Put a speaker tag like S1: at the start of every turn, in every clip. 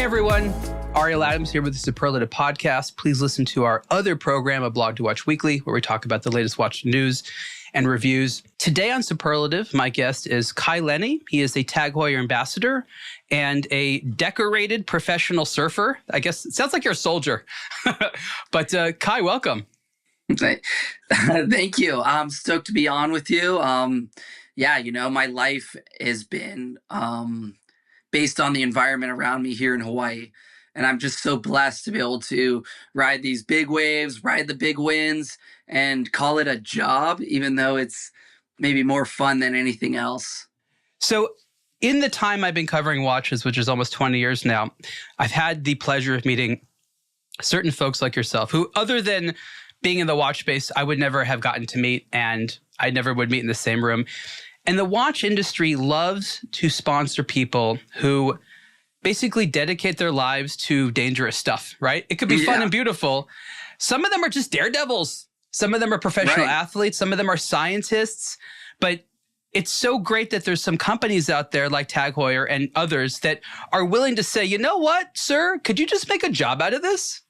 S1: everyone. Ariel Adams here with the Superlative podcast. Please listen to our other program, aBlogtoWatch Weekly, where we talk about the latest watch news and reviews. Today on Superlative, my guest is Lenny. He is a TAG Heuer ambassador and a decorated professional surfer. I guess it sounds like you're a soldier. But Kai, welcome.
S2: Thank you. I'm stoked to be on with you. My life has been based on the environment around me here in Hawaii. And I'm just so blessed to be able to ride these big waves, ride the big winds, and call it a job, even though it's maybe more fun than anything else.
S1: So in the time I've been covering watches, which is almost 20 years now, I've had the pleasure of meeting certain folks like yourself who, other than being in the watch space, I would never have gotten to meet, and I never would meet in the same room. And the watch industry loves to sponsor people who basically dedicate their lives to dangerous stuff, right? It could be fun and beautiful. Some of them are just daredevils. Some of them are professional athletes. Some of them are scientists. But it's so great that there's some companies out there like TAG Heuer and others that are willing to say, you know what, sir, could you just make a job out of this?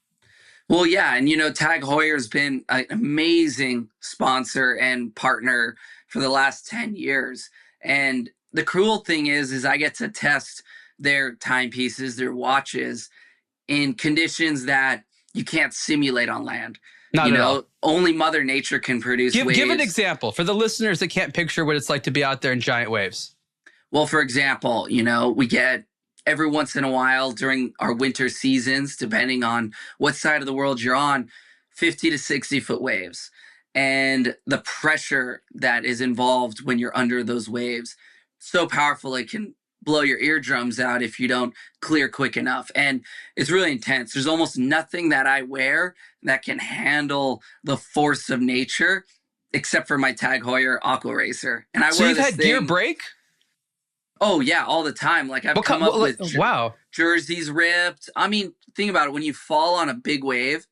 S2: Well, yeah. And, TAG Heuer has been an amazing sponsor and partner for the last 10 years. And the cool thing is I get to test their timepieces, their watches in conditions that you can't simulate on land.
S1: Not at all.
S2: Only Mother Nature can produce waves.
S1: Give an example for the listeners that can't picture what it's like to be out there in giant waves.
S2: Well, for example, we get every once in a while during our winter seasons, depending on what side of the world you're on, 50 to 60 foot waves. And the pressure that is involved when you're under those waves, so powerful it can blow your eardrums out if you don't clear quick enough. And it's really intense. There's almost nothing that I wear that can handle the force of nature except for my TAG Heuer Aqua Racer. And
S1: So you've had gear break?
S2: Oh, yeah, all the time. Like I've come up with jerseys ripped. I mean, think about it. When you fall on a big wave,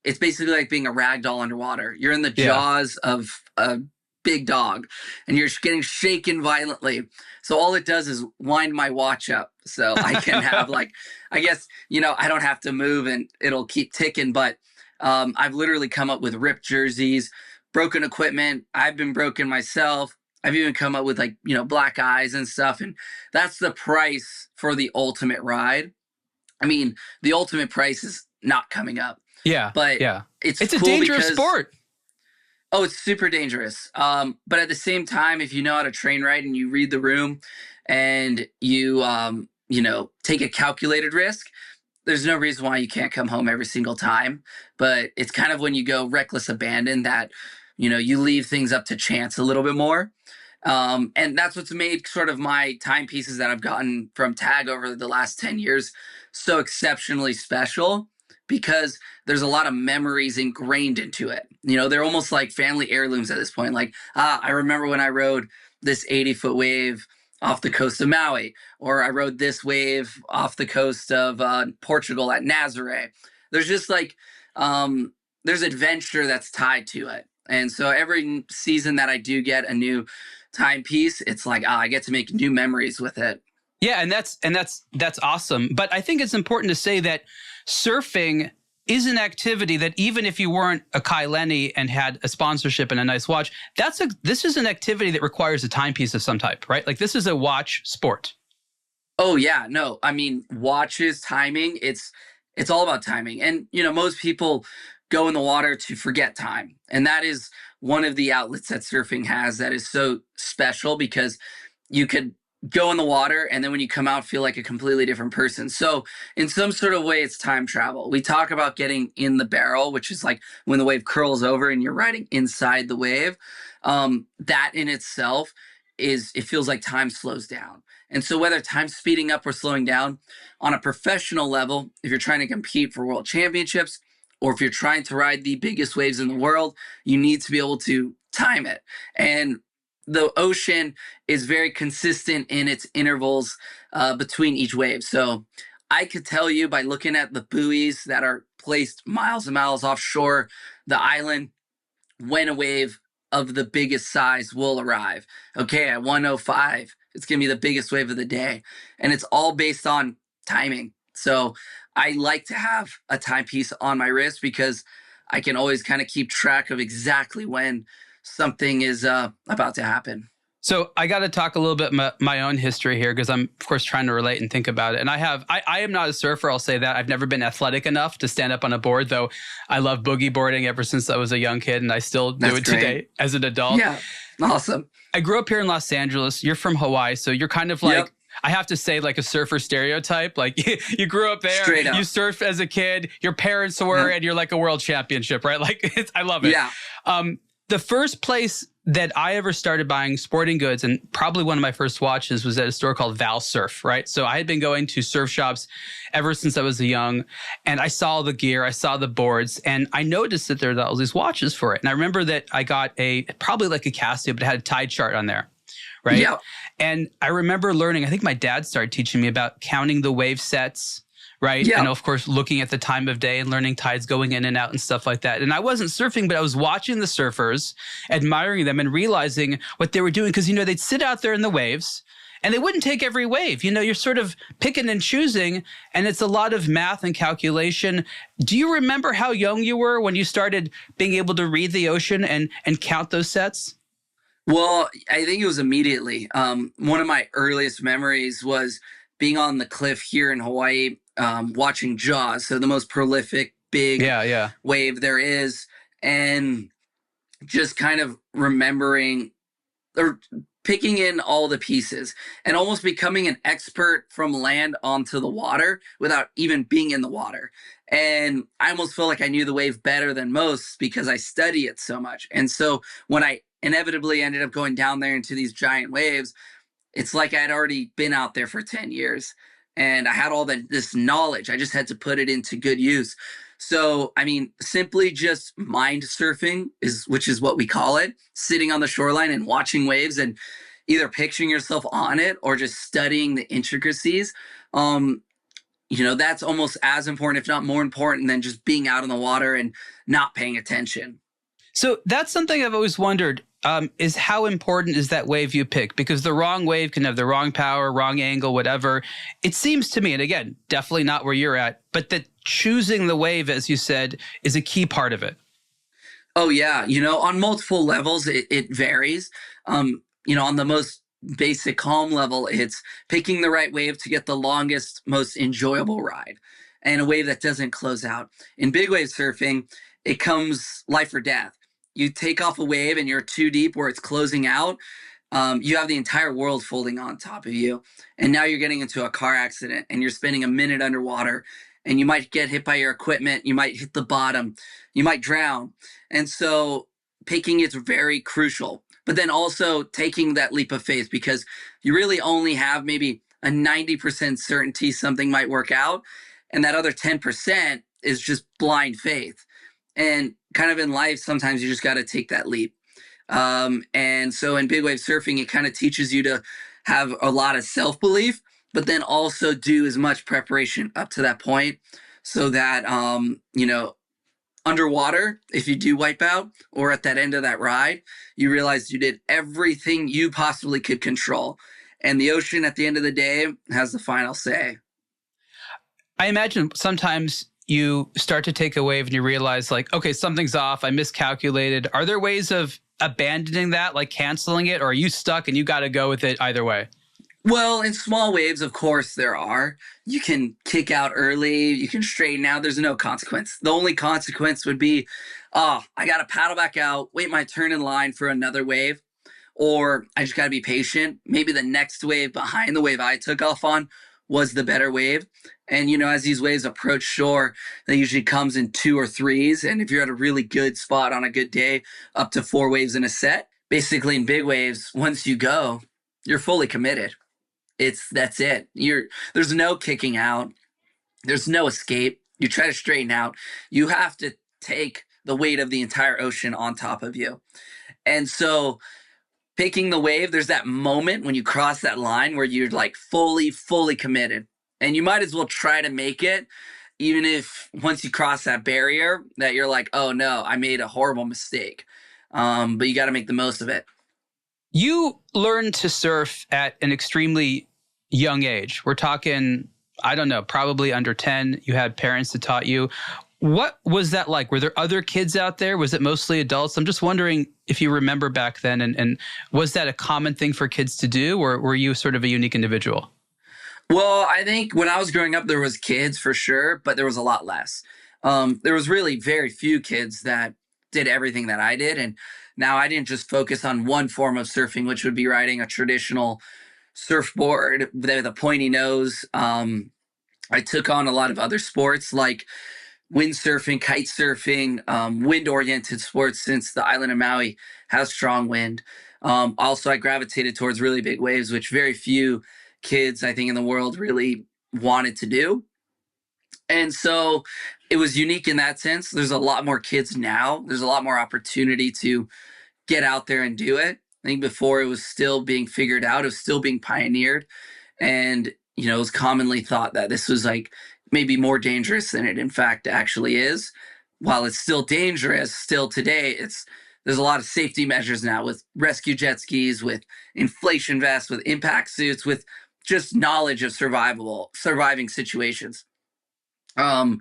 S2: it's basically like being a rag doll underwater. You're in the jaws of a big dog and you're getting shaken violently. So all it does is wind my watch up. So I can have I don't have to move and it'll keep ticking. But I've literally come up with ripped jerseys, broken equipment. I've been broken myself. I've even come up with black eyes and stuff. And that's the price for the ultimate ride. I mean, the ultimate price is not coming up.
S1: Yeah.
S2: But it's
S1: a
S2: cool
S1: dangerous sport.
S2: Oh, it's super dangerous. But at the same time, if you know how to train right and you read the room and you, take a calculated risk, there's no reason why you can't come home every single time. But it's kind of when you go reckless abandon that, you leave things up to chance a little bit more. And that's what's made sort of my timepieces that I've gotten from TAG over the last 10 years so exceptionally special, because there's a lot of memories ingrained into it. They're almost like family heirlooms at this point. Like, I remember when I rode this 80-foot wave off the coast of Maui, or I rode this wave off the coast of Portugal at Nazaré. There's just there's adventure that's tied to it. And so every season that I do get a new timepiece, it's like, I get to make new memories with it.
S1: Yeah, and that's awesome. But I think it's important to say that surfing is an activity that even if you weren't a Lenny and had a sponsorship and a nice watch, this is an activity that requires a timepiece of some type, right? Like this is a watch sport.
S2: Oh yeah, no, I mean watches, timing, it's all about timing. And most people go in the water to forget time. And that is one of the outlets that surfing has that is so special, because you could go in the water and then when you come out feel like a completely different person. So in some sort of way, it's time travel. We talk about getting in the barrel, which is like when the wave curls over and you're riding inside the wave. That in itself it feels like time slows down. And so whether time's speeding up or slowing down on a professional level, if you're trying to compete for world championships, or if you're trying to ride the biggest waves in the world, you need to be able to time it. And the ocean is very consistent in its intervals between each wave. So I could tell you by looking at the buoys that are placed miles and miles offshore the island when a wave of the biggest size will arrive. Okay, at 1:05, it's going to be the biggest wave of the day. And it's all based on timing. So I like to have a timepiece on my wrist because I can always kind of keep track of exactly when something is about to happen.
S1: So I got to talk a little bit my own history here because I'm, of course, trying to relate and think about it. And I am not a surfer. I'll say that. I've never been athletic enough to stand up on a board, though I love boogie boarding ever since I was a young kid, and I still do it today as an adult.
S2: Yeah, awesome.
S1: I grew up here in Los Angeles. You're from Hawaii, so you're kind of like, I have to say, like a surfer stereotype. Like you grew up there, you surfed as a kid, your parents were, and you're like a world championship, right? Like I love it.
S2: Yeah.
S1: The first place that I ever started buying sporting goods, and probably one of my first watches, was at a store called Val Surf, right? So I had been going to surf shops ever since I was young, and I saw the gear, I saw the boards, and I noticed that there were all these watches for it. And I remember that I got probably like a Casio, but it had a tide chart on there, right?
S2: Yeah.
S1: And I remember learning, I think my dad started teaching me about counting the wave sets, right?
S2: Yeah.
S1: And of course, looking at the time of day and learning tides going in and out and stuff like that. And I wasn't surfing, but I was watching the surfers, admiring them and realizing what they were doing. Because, they'd sit out there in the waves and they wouldn't take every wave. You're sort of picking and choosing, and it's a lot of math and calculation. Do you remember how young you were when you started being able to read the ocean and count those sets?
S2: Well, I think it was immediately. One of my earliest memories was being on the cliff here in Hawaii, watching Jaws, so the most prolific big wave there is, and just kind of remembering or picking in all the pieces and almost becoming an expert from land onto the water without even being in the water. And I almost feel like I knew the wave better than most because I study it so much. And so when I inevitably ended up going down there into these giant waves, it's like I'd already been out there for 10 years and I had all this knowledge. I just had to put it into good use. So, simply just mind surfing which is what we call it, sitting on the shoreline and watching waves and either picturing yourself on it or just studying the intricacies. That's almost as important, if not more important, than just being out in the water and not paying attention.
S1: So that's something I've always wondered. Is how important is that wave you pick? Because the wrong wave can have the wrong power, wrong angle, whatever. It seems to me, and again, definitely not where you're at, but that choosing the wave, as you said, is a key part of it.
S2: Oh, yeah. On multiple levels, it varies. On the most basic calm level, it's picking the right wave to get the longest, most enjoyable ride and a wave that doesn't close out. In big wave surfing, it comes life or death. You take off a wave and you're too deep where it's closing out. You have the entire world folding on top of you. And now you're getting into a car accident and you're spending a minute underwater and you might get hit by your equipment. You might hit the bottom. You might drown. And so picking it's very crucial. But then also taking that leap of faith because you really only have maybe a 90% certainty something might work out. And that other 10% is just blind faith. And kind of in life, sometimes you just got to take that leap. And so in big wave surfing, it kind of teaches you to have a lot of self-belief, but then also do as much preparation up to that point so that, underwater, if you do wipe out or at that end of that ride, you realize you did everything you possibly could control. And the ocean at the end of the day has the final say.
S1: I imagine sometimes you start to take a wave and you realize like, okay, something's off. I miscalculated. Are there ways of abandoning that, like canceling it, or are you stuck and you got to go with it either way?
S2: Well, in small waves, of course, there are. You can kick out early. You can straighten out. There's no consequence. The only consequence would be, I got to paddle back out, wait my turn in line for another wave, or I just got to be patient. Maybe the next wave behind the wave I took off on was the better wave. And, as these waves approach shore, they usually comes in 2 or 3s. And if you're at a really good spot on a good day, up to 4 waves in a set. Basically, in big waves, once you go, you're fully committed. That's it. There's no kicking out. There's no escape. You try to straighten out. You have to take the weight of the entire ocean on top of you. And so picking the wave, there's that moment when you cross that line where you're like fully committed. And you might as well try to make it, even if once you cross that barrier that you're like, oh no, I made a horrible mistake. But you got to make the most of it.
S1: You learned to surf at an extremely young age. We're talking I don't know, probably under 10. You had parents that taught you. What was that like? Were there other kids out there? Was it mostly adults? I'm just wondering if you remember back then, and was that a common thing for kids to do, or were you sort of a unique individual?
S2: Well, I think when I was growing up, there was kids for sure, but there was a lot less. There was really very few kids that did everything that I did. And now I didn't just focus on one form of surfing, which would be riding a traditional surfboard with a pointy nose. I took on a lot of other sports like windsurfing, kite surfing, wind-oriented sports since the island of Maui has strong wind. Also, I gravitated towards really big waves, which very few kids, I think, in the world really wanted to do. And so it was unique in that sense. There's a lot more kids now. There's a lot more opportunity to get out there and do it. I think before it was still being figured out, it was still being pioneered. And, it was commonly thought that this was like maybe more dangerous than it in fact actually is. While it's still dangerous, still today, there's a lot of safety measures now with rescue jet skis, with inflation vests, with impact suits, with just knowledge of surviving situations. And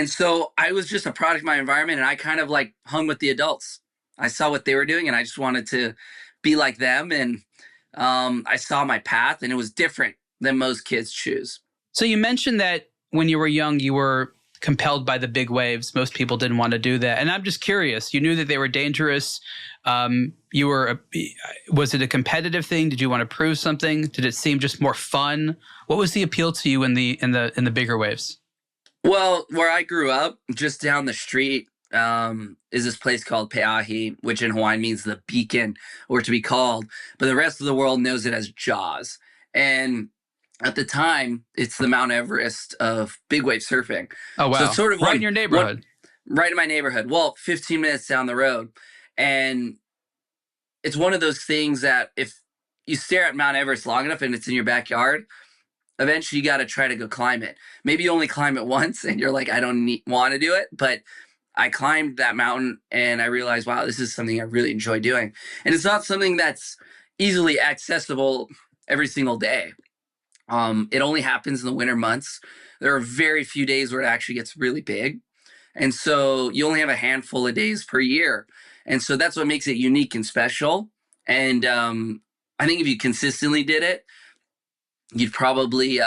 S2: so I was just a product of my environment, and I kind of like hung with the adults. I saw what they were doing, and I just wanted to be like them. And I saw my path, and it was different than most kids choose.
S1: So you mentioned that when you were young, you were compelled by the big waves. Most people didn't want to do that. And I'm just curious, you knew that they were dangerous. Was it a competitive thing? Did you want to prove something? Did it seem just more fun? What was the appeal to you in the bigger waves?
S2: Well, where I grew up, just down the street, is this place called Pe'ahi, which in Hawaiian means the beacon, or to be called, but the rest of the world knows it as Jaws. And at the time, it's the Mount Everest of big wave surfing.
S1: Oh, wow.
S2: So it's sort of
S1: right in your neighborhood.
S2: Right in my neighborhood. Well, 15 minutes down the road. And it's one of those things that if you stare at Mount Everest long enough and it's in your backyard, eventually you got to try to go climb it. Maybe you only climb it once and you're like, I don't want to do it. But I climbed that mountain and I realized, wow, this is something I really enjoy doing. And it's not something that's easily accessible every single day. It only happens in the winter months. There are very few days where it actually gets really big. And so you only have a handful of days per year. And so that's what makes it unique and special. And I think if you consistently did it, you'd probably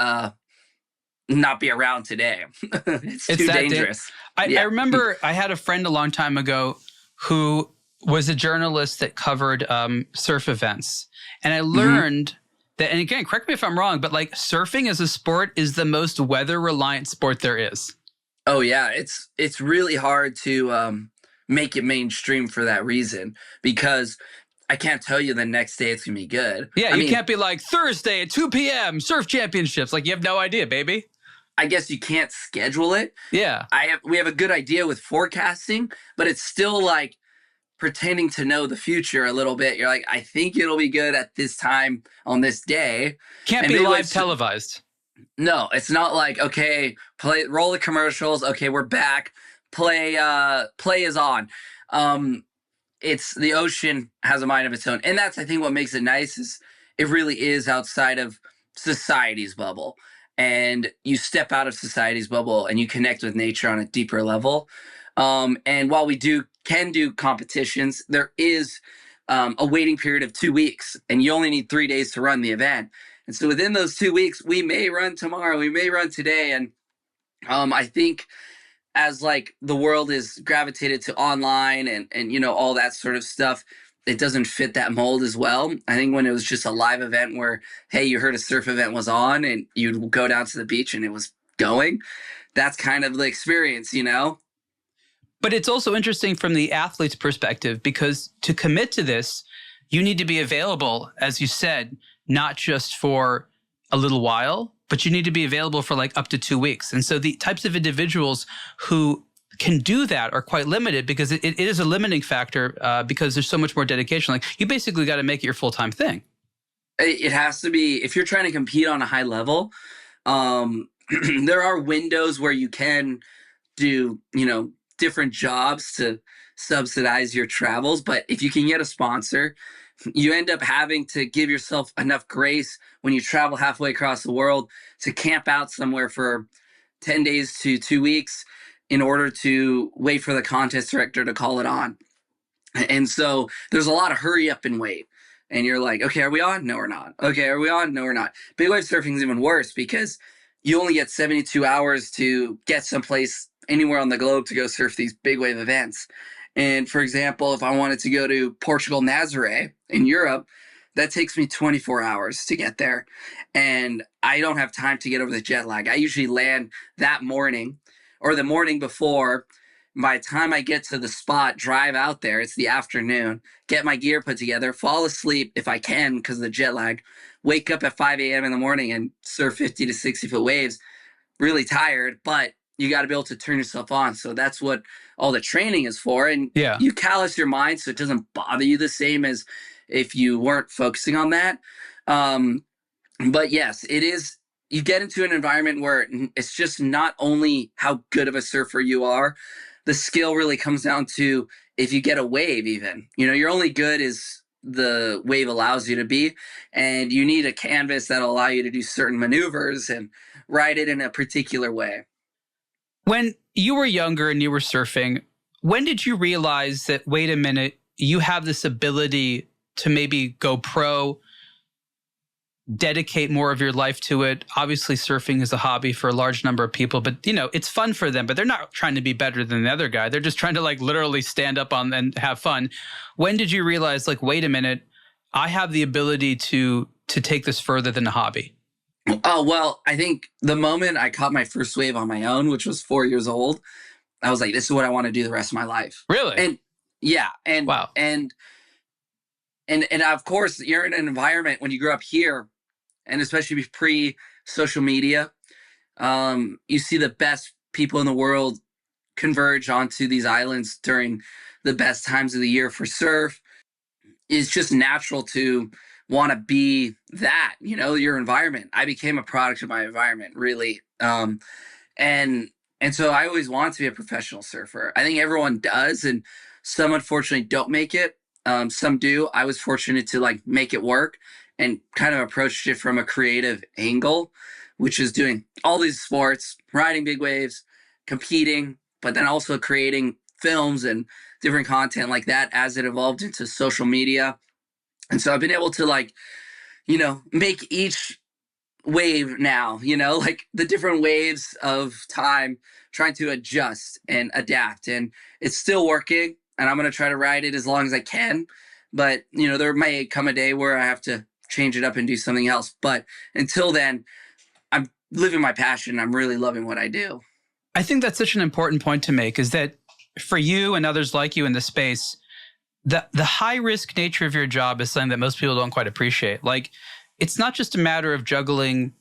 S2: not be around today. It's too dangerous.
S1: I remember I had a friend a long time ago who was a journalist that covered surf events. And I learned that, and again, correct me if I'm wrong, but like surfing as a sport is the most weather reliant sport there is.
S2: Oh yeah. It's really hard to make it mainstream for that reason, because I can't tell you the next day it's going to be good.
S1: Yeah, you can't be like Thursday at 2 p.m. surf championships. Like you have no idea, baby.
S2: I guess you can't schedule it.
S1: Yeah.
S2: We have a good idea with forecasting, but it's still like pretending to know the future a little bit. You're like, I think it'll be good at this time on this day.
S1: Can't be live televised.
S2: No, it's not like, okay, roll the commercials. Okay, we're back. Play is on. It's the ocean has a mind of its own. And that's, I think, what makes it nice is it really is outside of society's bubble. And you step out of society's bubble and you connect with nature on a deeper level. And while we can do competitions, there is a waiting period of 2 weeks, and you only need 3 days to run the event. And so within those 2 weeks, we may run tomorrow, we may run today. And I think as like the world is gravitated to online and all that sort of stuff, it doesn't fit that mold as well. I think when it was just a live event where, hey, you heard a surf event was on and you'd go down to the beach and it was going, that's kind of the experience,
S1: But it's also interesting from the athlete's perspective, because to commit to this, you need to be available, as you said, not just for a little while, but you need to be available for like up to 2 weeks. And so the types of individuals who can do that are quite limited, because it is a limiting factor because there's so much more dedication. Like you basically got to make it your full-time thing.
S2: It has to be, if you're trying to compete on a high level, there are windows where you can do, different jobs to subsidize your travels. But if you can get a sponsor, you end up having to give yourself enough grace when you travel halfway across the world to camp out somewhere for 10 days to 2 weeks in order to wait for the contest director to call it on. And so there's a lot of hurry up and wait. And you're like, okay, are we on? No, we're not. Okay, are we on? No, we're not. Big wave surfing is even worse because you only get 72 hours to get someplace anywhere on the globe to go surf these big wave events. And for example, if I wanted to go to Portugal, Nazaré in Europe, that takes me 24 hours to get there. And I don't have time to get over the jet lag. I usually land that morning or the morning before. By the time I get to the spot, drive out there, it's the afternoon, get my gear put together, fall asleep if I can because of the jet lag, wake up at 5 a.m. in the morning and surf 50 to 60 foot waves, really tired, but you got to be able to turn yourself on. So that's what all the training is for. And
S1: Yeah.
S2: you callous your mind so it doesn't bother you the same as if you weren't focusing on that. But yes, it is. You get into an environment where it's just not only how good of a surfer you are, the skill really comes down to if you get a wave even. You're only good as the wave allows you to be, and you need a canvas that'll allow you to do certain maneuvers and ride it in a particular way.
S1: When you were younger and you were surfing, when did you realize that, wait a minute, you have this ability to maybe go pro, dedicate more of your life to it? Obviously, surfing is a hobby for a large number of people, but it's fun for them, but they're not trying to be better than the other guy. They're just trying to literally stand up on and have fun. When did you realize, wait a minute, I have the ability to take this further than a hobby?
S2: Oh, well, I think the moment I caught my first wave on my own, which was 4 years old, I was like, this is what I want to do the rest of my life.
S1: Really?
S2: And yeah. And
S1: wow.
S2: And of course, you're in an environment when you grew up here, and especially pre-social media, you see the best people in the world converge onto these islands during the best times of the year for surf. It's just natural to want to be that, your environment. I became a product of my environment, really. And so I always wanted to be a professional surfer. I think everyone does, and some unfortunately don't make it. Some do. I was fortunate to make it work and kind of approached it from a creative angle, which is doing all these sports, riding big waves, competing, but then also creating films and different content like that as it evolved into social media. And so I've been able to make each wave now, the different waves of time, trying to adjust and adapt. And it's still working, and I'm going to try to ride it as long as I can. But, there may come a day where I have to change it up and do something else. But until then, I'm living my passion. I'm really loving what I do.
S1: I think that's such an important point to make, is that for you and others like you in the space, the high risk nature of your job is something that most people don't quite appreciate. It's not just a matter of juggling,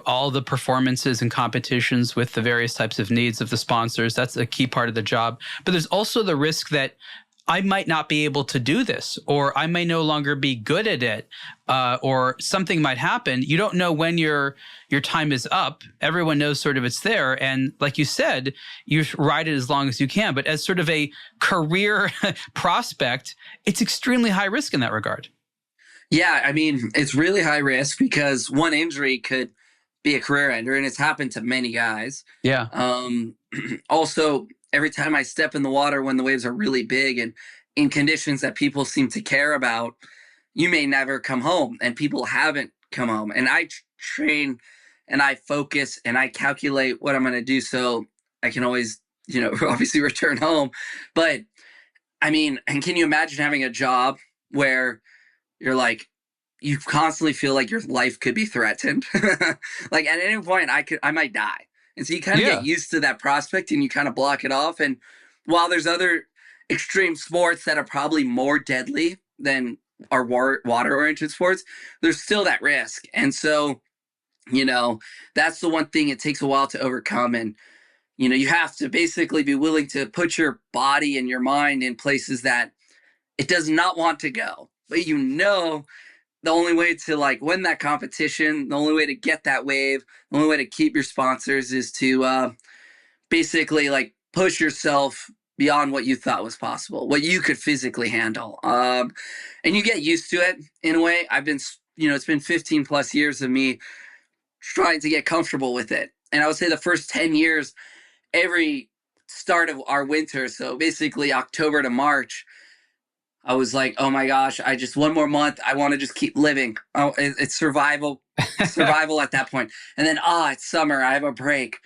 S1: all the performances and competitions with the various types of needs of the sponsors. That's a key part of the job. But there's also the risk that I might not be able to do this, or I may no longer be good at it, or something might happen. You don't know when your time is up. Everyone knows sort of it's there. And like you said, you ride it as long as you can. But as sort of a career prospect, it's extremely high risk in that regard.
S2: Yeah, I mean, it's really high risk because one injury could be a career ender, and it's happened to many guys.
S1: Yeah.
S2: Also, every time I step in the water when the waves are really big and in conditions that people seem to care about, you may never come home, and people haven't come home. And I train and I focus and I calculate what I'm going to do so I can always, obviously return home. But I mean, and can you imagine having a job where you're you constantly feel like your life could be threatened? At any point I might die. And so you kind of get used to that prospect and you kind of block it off. And while there's other extreme sports that are probably more deadly than our water-oriented sports, there's still that risk. And so, that's the one thing it takes a while to overcome. And, you have to basically be willing to put your body and your mind in places that it does not want to go. But the only way to win that competition, the only way to get that wave, the only way to keep your sponsors is to basically push yourself beyond what you thought was possible, what you could physically handle. And you get used to it in a way. I've been, it's been 15 plus years of me trying to get comfortable with it. And I would say the first 10 years, every start of our winter, so basically October to March, I was like, oh my gosh, one more month. I want to just keep living. Oh, it's survival at that point. And then, it's summer. I have a break.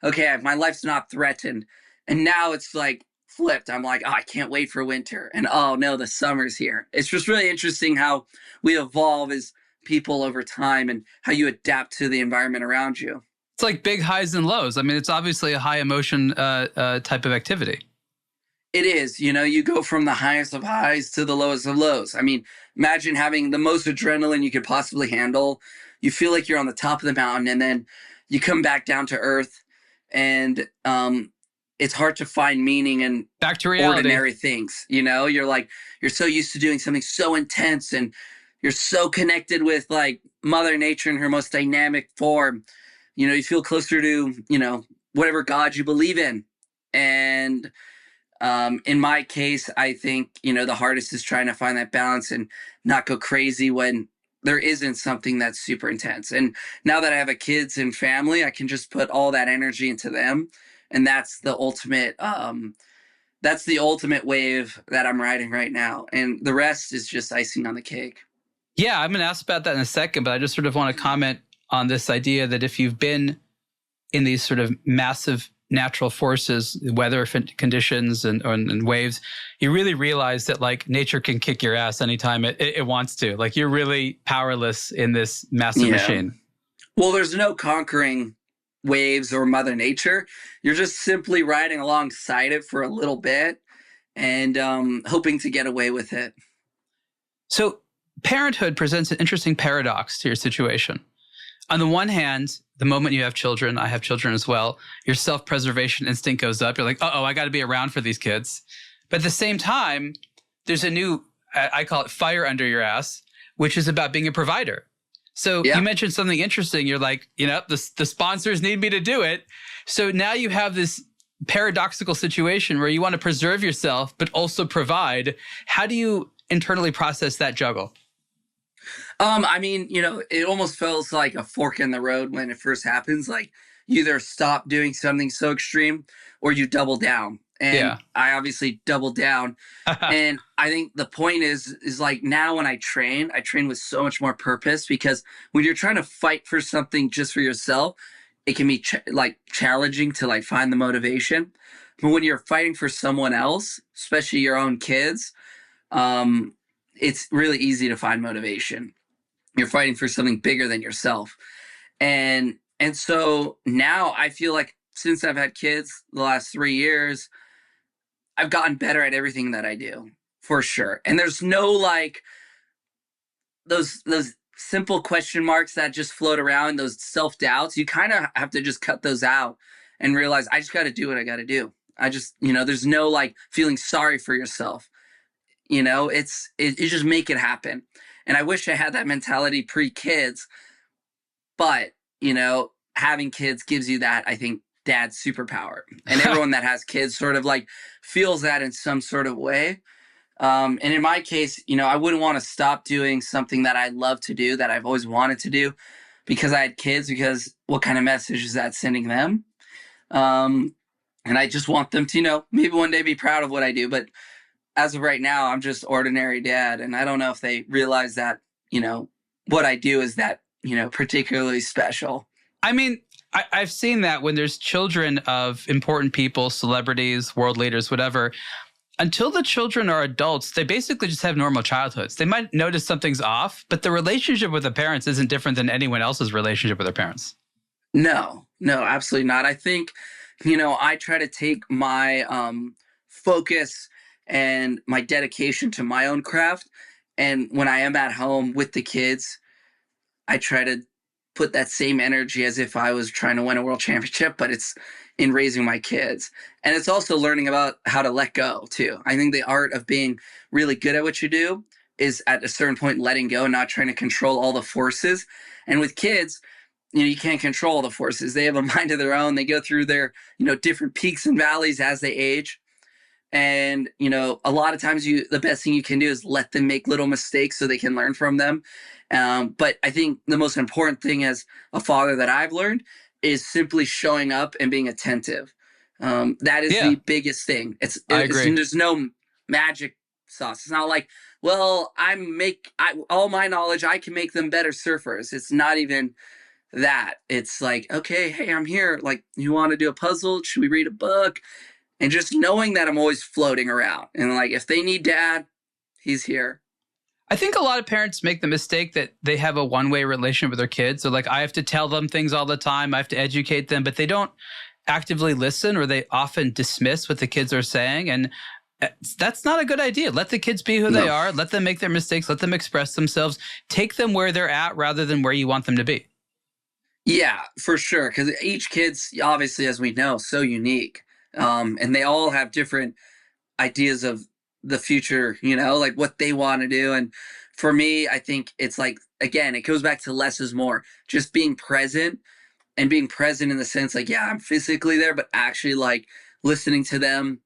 S2: Okay, my life's not threatened. And now it's like flipped. I'm like, I can't wait for winter. And oh no, the summer's here. It's just really interesting how we evolve as people over time and how you adapt to the environment around you.
S1: It's like big highs and lows. I mean, it's obviously a high emotion type of activity.
S2: It is, you go from the highest of highs to the lowest of lows. I mean, imagine having the most adrenaline you could possibly handle. You feel like you're on the top of the mountain, and then you come back down to earth, and it's hard to find meaning in
S1: back to reality.
S2: Ordinary things. You're so used to doing something so intense, and you're so connected with like Mother Nature in her most dynamic form. You feel closer to, whatever God you believe in. And in my case, I think, the hardest is trying to find that balance and not go crazy when there isn't something that's super intense. And now that I have a kids and family, I can just put all that energy into them. And that's the ultimate wave that I'm riding right now. And the rest is just icing on the cake.
S1: Yeah, I'm going to ask about that in a second, but I just sort of want to comment on this idea that if you've been in these sort of massive natural forces, weather conditions and waves, you really realize that like nature can kick your ass anytime it wants to. Like you're really powerless in this massive machine.
S2: Well, there's no conquering waves or Mother Nature. You're just simply riding alongside it for a little bit and hoping to get away with it.
S1: So parenthood presents an interesting paradox to your situation. On the one hand, the moment you have children, I have children as well, your self-preservation instinct goes up. You're like, I got to be around for these kids. But at the same time, there's a new, I call it fire under your ass, which is about being a provider. So you mentioned something interesting. You're like, the sponsors need me to do it. So now you have this paradoxical situation where you want to preserve yourself, but also provide. How do you internally process that juggle?
S2: I mean, it almost feels like a fork in the road when it first happens. Like you either stop doing something so extreme or you double down. And I obviously doubled down. And I think the point is like now when I train with so much more purpose, because when you're trying to fight for something just for yourself, it can be challenging to like find the motivation. But when you're fighting for someone else, especially your own kids, it's really easy to find motivation. You're fighting for something bigger than yourself. And so now I feel like since I've had kids the last 3 years, I've gotten better at everything that I do, for sure. And there's no like those simple question marks that just float around, those self-doubts. You kind of have to just cut those out and realize I just got to do what I got to do. I just, there's no like feeling sorry for yourself. You just make it happen. And I wish I had that mentality pre-kids, but, having kids gives you that, I think, dad's superpower. And everyone that has kids sort of like feels that in some sort of way. And in my case, I wouldn't want to stop doing something that I love to do, that I've always wanted to do because I had kids, because what kind of message is that sending them? And I just want them to, maybe one day be proud of what I do. But as of right now, I'm just ordinary dad. And I don't know if they realize that, what I do is that, particularly special.
S1: I mean, I've seen that when there's children of important people, celebrities, world leaders, whatever, until the children are adults, they basically just have normal childhoods. They might notice something's off, but the relationship with the parents isn't different than anyone else's relationship with their parents.
S2: No, absolutely not. I think, I try to take my focus and my dedication to my own craft. And when I am at home with the kids, I try to put that same energy as if I was trying to win a world championship, but it's in raising my kids. And it's also learning about how to let go too. I think the art of being really good at what you do is at a certain point letting go and not trying to control all the forces. And with kids, you can't control the forces. They have a mind of their own. They go through their, different peaks and valleys as they age. And, a lot of times the best thing you can do is let them make little mistakes so they can learn from them. But I think the most important thing as a father that I've learned is simply showing up and being attentive. That is
S1: Yeah,
S2: the biggest thing.
S1: I agree.
S2: There's no magic sauce. It's not like, well, all my knowledge, I can make them better surfers. It's not even that. It's like, okay, hey, I'm here. Like, you want to do a puzzle? Should we read a book? And just knowing that I'm always floating around. And like, if they need dad, he's here.
S1: I think a lot of parents make the mistake that they have a one-way relationship with their kids. So like, I have to tell them things all the time. I have to educate them, but they don't actively listen, or they often dismiss what the kids are saying. And that's not a good idea. Let the kids be who they are. Let them make their mistakes. Let them express themselves. Take them where they're at rather than where you want them to be.
S2: Yeah, for sure. Because each kid's obviously, as we know, so unique. And they all have different ideas of the future, like what they want to do. And for me, I think it's like, again, it goes back to less is more. Just being present, and being present in the sense like, yeah, I'm physically there, but actually like listening to them.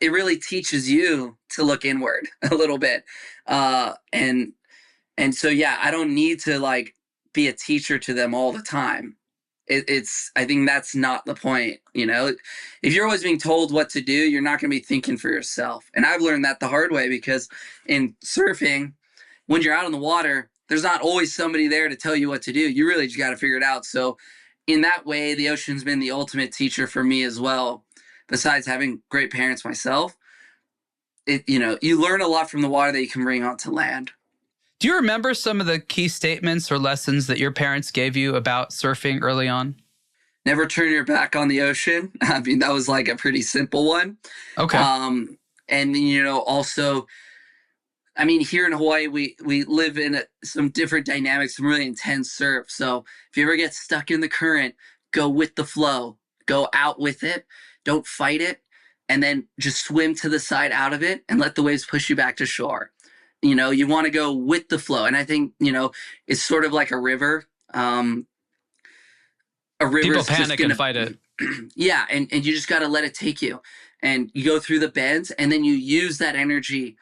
S2: It really teaches you to look inward a little bit. And so, yeah, I don't need to like be a teacher to them all the time. I think that's not the point. If you're always being told what to do, you're not going to be thinking for yourself. And I've learned that the hard way, because in surfing, when you're out on the water, there's not always somebody there to tell you what to do. You really just got to figure it out. So in that way, the ocean's been the ultimate teacher for me as well. Besides having great parents myself, you learn a lot from the water that you can bring onto land.
S1: Do you remember some of the key statements or lessons that your parents gave you about surfing early on?
S2: Never turn your back on the ocean. I mean, that was like a pretty simple one.
S1: Okay.
S2: And also, I mean, here in Hawaii, we live in some different dynamics, some really intense surf. So if you ever get stuck in the current, go with the flow, go out with it, don't fight it, and then just swim to the side out of it and let the waves push you back to shore. You want to go with the flow. And I think, it's sort of like a river. A river.
S1: People panic and fight it.
S2: Yeah. And you just got to let it take you. And you go through the bends, and then you use that energy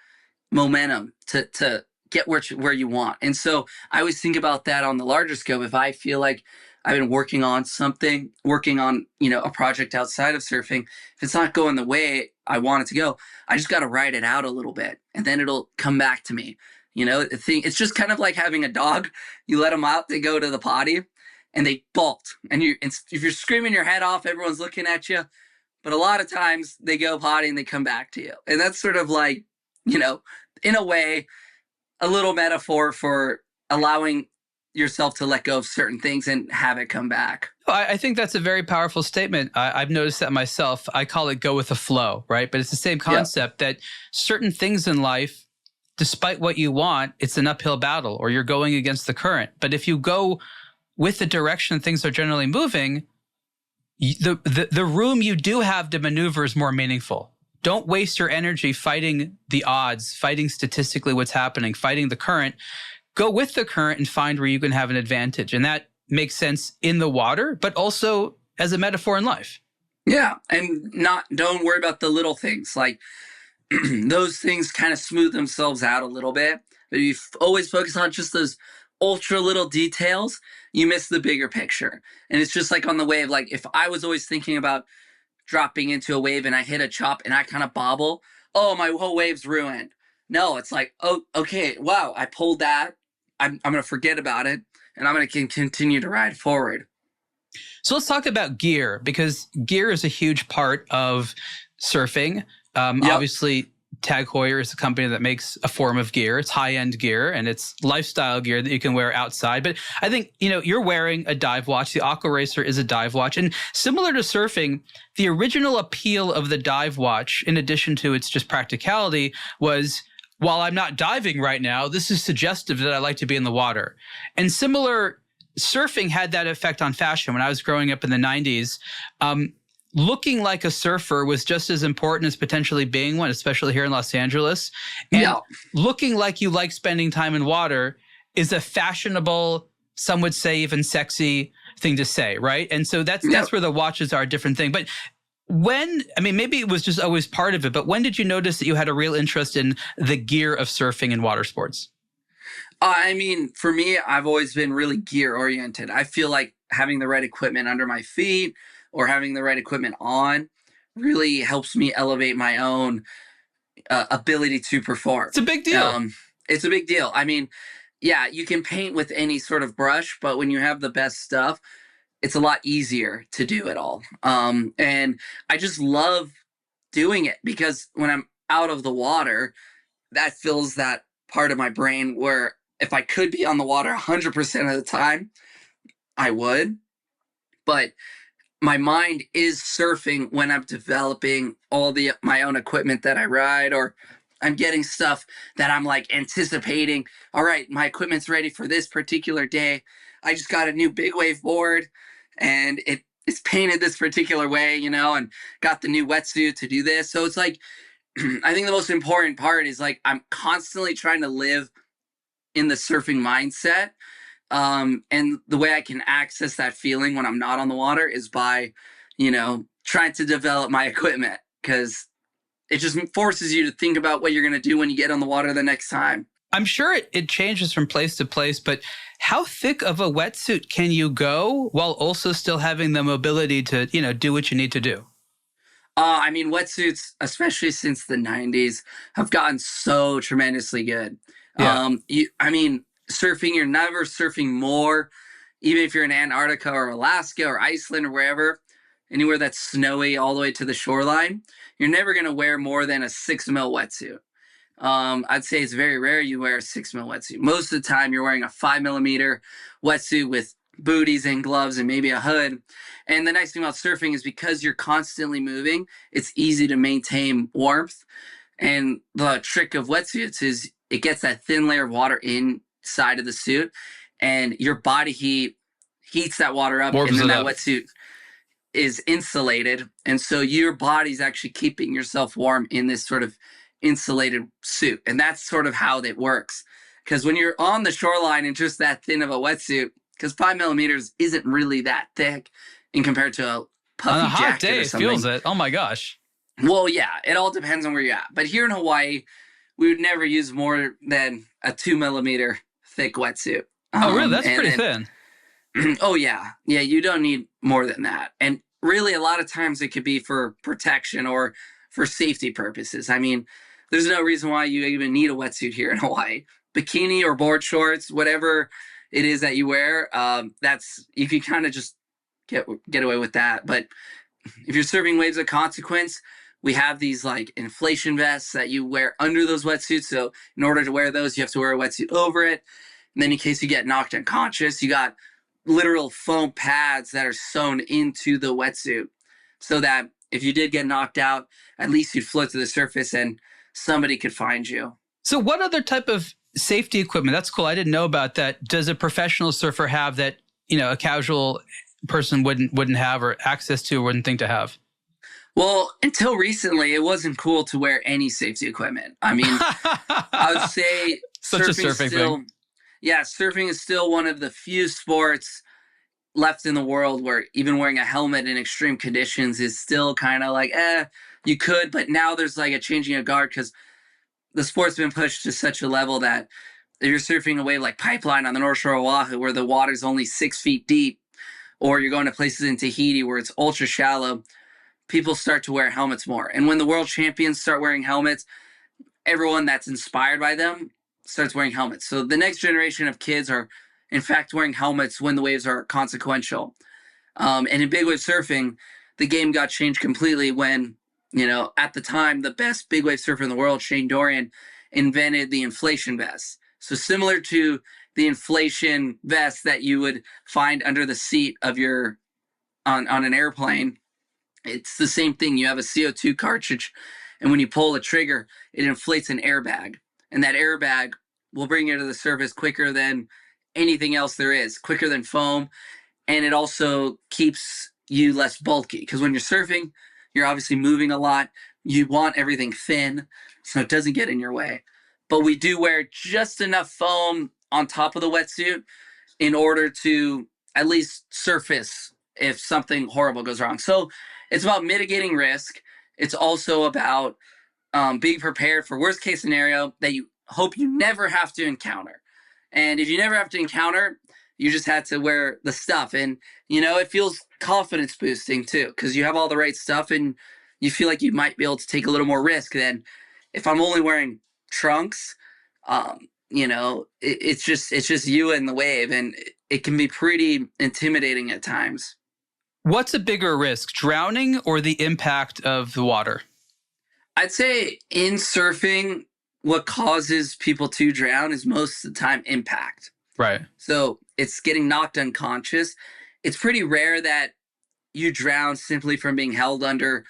S2: momentum to get where you want. And so I always think about that on the larger scope. If I feel like I've been working on a project outside of surfing, if it's not going the way I want it to go, I just got to ride it out a little bit, and then it'll come back to me. It's just kind of like having a dog. You let them out, they go to the potty, and they bolt. And if you're screaming your head off, everyone's looking at you. But a lot of times they go potty and they come back to you. And that's sort of like, in a way, a little metaphor for allowing yourself to let go of certain things and have it come back.
S1: I think that's a very powerful statement. I've noticed that myself. I call it go with the flow, right? But it's the same concept that certain things in life, despite what you want, it's an uphill battle, or you're going against the current. But if you go with the direction things are generally moving, the room you do have to maneuver is more meaningful. Don't waste your energy fighting the odds, fighting statistically what's happening, fighting the current. Go with the current and find where you can have an advantage. And that makes sense in the water, but also as a metaphor in life.
S2: Yeah. And don't worry about the little things. Like those things kind of smooth themselves out a little bit. But if you always focus on just those ultra little details, you miss the bigger picture. And it's just like on the wave. Like if I was always thinking about dropping into a wave and I hit a chop and I kind of bobble, oh, my whole wave's ruined. No, it's like, oh, okay, wow, I pulled that. I'm going to forget about it, and I'm going to continue to ride forward.
S1: So let's talk about gear, because gear is a huge part of surfing. Obviously, TAG Heuer is a company that makes a form of gear. It's high-end gear, and it's lifestyle gear that you can wear outside. But I think, you're wearing a dive watch. The Aqua Racer is a dive watch. And similar to surfing, the original appeal of the dive watch, in addition to its just practicality, was, while I'm not diving right now, this is suggestive that I like to be in the water. And similar, surfing had that effect on fashion. When I was growing up in the 90s, looking like a surfer was just as important as potentially being one, especially here in Los Angeles. And looking like you like spending time in water is a fashionable, some would say even sexy thing to say, right? And so that's where the watches are a different thing. But Maybe it was just always part of it, but when did you notice that you had a real interest in the gear of surfing and water sports?
S2: For me, I've always been really gear oriented. I feel like having the right equipment under my feet or having the right equipment on really helps me elevate my own ability to perform.
S1: It's a big deal.
S2: It's a big deal. Yeah, you can paint with any sort of brush, but when you have the best stuff, it's a lot easier to do it all. And I just love doing it because when I'm out of the water, that fills that part of my brain where if I could be on the water 100% of the time, I would. But my mind is surfing when I'm developing all my own equipment that I ride, or I'm getting stuff that I'm like anticipating. All right, my equipment's ready for this particular day. I just got a new big wave board and it's painted this particular way, and got the new wetsuit to do this. So it's like, I think the most important part is like, I'm constantly trying to live in the surfing mindset. And the way I can access that feeling when I'm not on the water is by, trying to develop my equipment, because it just forces you to think about what you're going to do when you get on the water the next time.
S1: I'm sure it changes from place to place, but how thick of a wetsuit can you go while also still having the mobility to, do what you need to do?
S2: Wetsuits, especially since the 90s, have gotten so tremendously good.
S1: Yeah.
S2: Surfing, you're never surfing more, even if you're in Antarctica or Alaska or Iceland or wherever, anywhere that's snowy all the way to the shoreline, you're never going to wear more than a 6 mil wetsuit. I'd say it's very rare you wear a 6 mil wetsuit. Most of the time, you're wearing a 5 millimeter wetsuit with booties and gloves and maybe a hood. And the nice thing about surfing is because you're constantly moving, it's easy to maintain warmth. And the trick of wetsuits is it gets that thin layer of water inside of the suit, and your body heat heats that water up,
S1: Warms
S2: and then
S1: it
S2: that
S1: up.
S2: wetsuit is insulated. And so your body's actually keeping yourself warm in this sort of insulated suit. And that's sort of how it works. Because when you're on the shoreline in just that thin of a wetsuit, because 5 millimeters isn't really that thick in compared to a puffy
S1: On a hot
S2: jacket
S1: day,
S2: or
S1: it
S2: something.
S1: feels it. Oh my gosh.
S2: Well, yeah, it all depends on where you're at. But here in Hawaii, we would never use more than a 2 millimeter thick wetsuit.
S1: Oh, really? That's pretty thin.
S2: Oh, yeah. Yeah, you don't need more than that. And really, a lot of times it could be for protection or for safety purposes. There's no reason why you even need a wetsuit here in Hawaii. Bikini or board shorts, whatever it is that you wear, you can kind of just get away with that. But if you're surfing waves of consequence, we have these like inflation vests that you wear under those wetsuits. So in order to wear those, you have to wear a wetsuit over it. And then in case you get knocked unconscious, you got literal foam pads that are sewn into the wetsuit so that if you did get knocked out, at least you'd float to the surface and somebody could find you.
S1: So what other type of safety equipment? That's cool. I didn't know about that. Does a professional surfer have that, a casual person wouldn't have, or access to, or wouldn't think to have?
S2: Well, until recently, it wasn't cool to wear any safety equipment. I would say
S1: such a surfing thing.
S2: Yeah, surfing is still one of the few sports left in the world where even wearing a helmet in extreme conditions is still kind of like, you could, but now there's like a changing of guard because the sport's been pushed to such a level that if you're surfing a wave like Pipeline on the North Shore of Oahu, where the water's only 6 feet deep, or you're going to places in Tahiti where it's ultra shallow, people start to wear helmets more. And when the world champions start wearing helmets, everyone that's inspired by them starts wearing helmets. So the next generation of kids are, in fact, wearing helmets when the waves are consequential. And in big wave surfing, the game got changed completely when, at the time, the best big wave surfer in the world, Shane Dorian, invented the inflation vest. So similar to the inflation vest that you would find under the seat of on an airplane, it's the same thing. You have a CO2 cartridge, and when you pull a trigger, it inflates an airbag. And that airbag will bring you to the surface quicker than anything else there is, quicker than foam. And it also keeps you less bulky. Because when you're surfing, you're obviously moving a lot. You want everything thin so it doesn't get in your way. But we do wear just enough foam on top of the wetsuit in order to at least surface if something horrible goes wrong. So it's about mitigating risk. It's also about being prepared for worst case scenario that you hope you never have to encounter. And if you never have to encounter, you just had to wear the stuff. And, it feels confidence boosting too, because you have all the right stuff and you feel like you might be able to take a little more risk than if I'm only wearing trunks. It's just you and the wave, and it can be pretty intimidating at times.
S1: What's a bigger risk, drowning or the impact of the water?
S2: I'd say in surfing, what causes people to drown is most of the time impact.
S1: Right.
S2: So it's getting knocked unconscious. It's pretty rare that you drown simply from being held under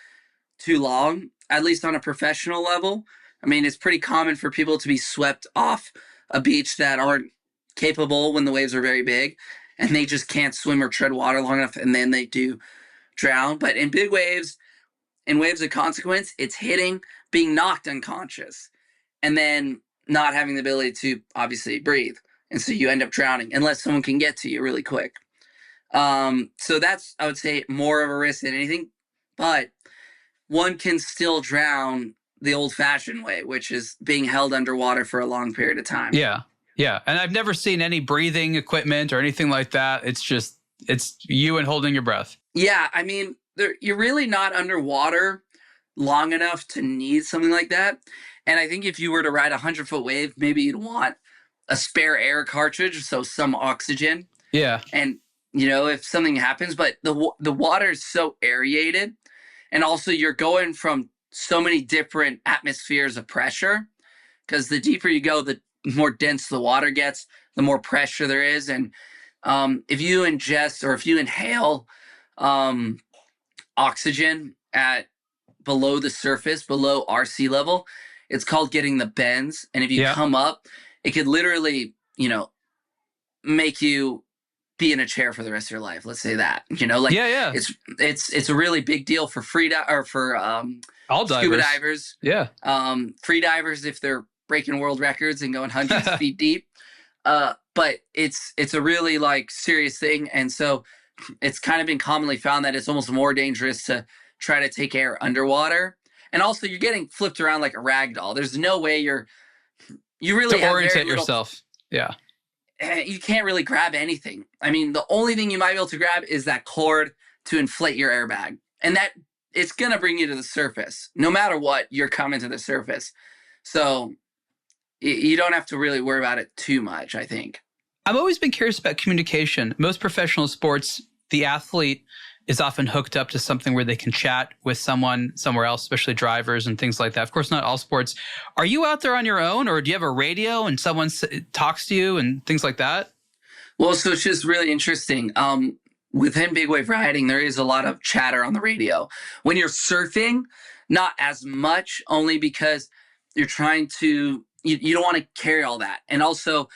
S2: too long, at least on a professional level. I mean, it's pretty common for people to be swept off a beach that aren't capable when the waves are very big and they just can't swim or tread water long enough, and then they do drown. But in big waves, in waves of consequence, it's hitting, being knocked unconscious, and then not having the ability to obviously breathe. And so you end up drowning unless someone can get to you really quick. So that's, I would say, more of a risk than anything. But one can still drown the old-fashioned way, which is being held underwater for a long period of time.
S1: Yeah. Yeah. And I've never seen any breathing equipment or anything like that. It's you and holding your breath.
S2: Yeah. I mean, you're really not underwater long enough to need something like that. And I think if you were to ride a 100-foot wave, maybe you'd want a spare air cartridge, so some oxygen.
S1: Yeah.
S2: And, if something happens, but the water is so aerated. And also you're going from so many different atmospheres of pressure, because the deeper you go, the more dense the water gets, the more pressure there is. And if you ingest or if you inhale oxygen at below the surface, below our sea level, it's called getting the bends. And if you come up, it could literally, make you be in a chair for the rest of your life. Let's say that, it's a really big deal for
S1: all
S2: scuba divers.
S1: Yeah.
S2: Free divers, if they're breaking world records and going hundreds of feet deep. But it's a really serious thing. And so it's kind of been commonly found that it's almost more dangerous to try to take air underwater. And also you're getting flipped around like a rag doll. There's no way you really
S1: to orientate yourself. Yeah.
S2: You can't really grab anything. I mean, the only thing you might be able to grab is that cord to inflate your airbag. And that it's going to bring you to the surface. No matter what, you're coming to the surface. So you don't have to really worry about it too much, I think.
S1: I've always been curious about communication. Most professional sports, the athlete is often hooked up to something where they can chat with someone somewhere else, especially drivers and things like that. Of course, not all sports. Are you out there on your own, or do you have a radio and someone talks to you and things like that?
S2: Well, so it's just really interesting. Within big wave riding, there is a lot of chatter on the radio. When you're surfing, not as much, only because you're trying to, you don't want to carry all that. And also,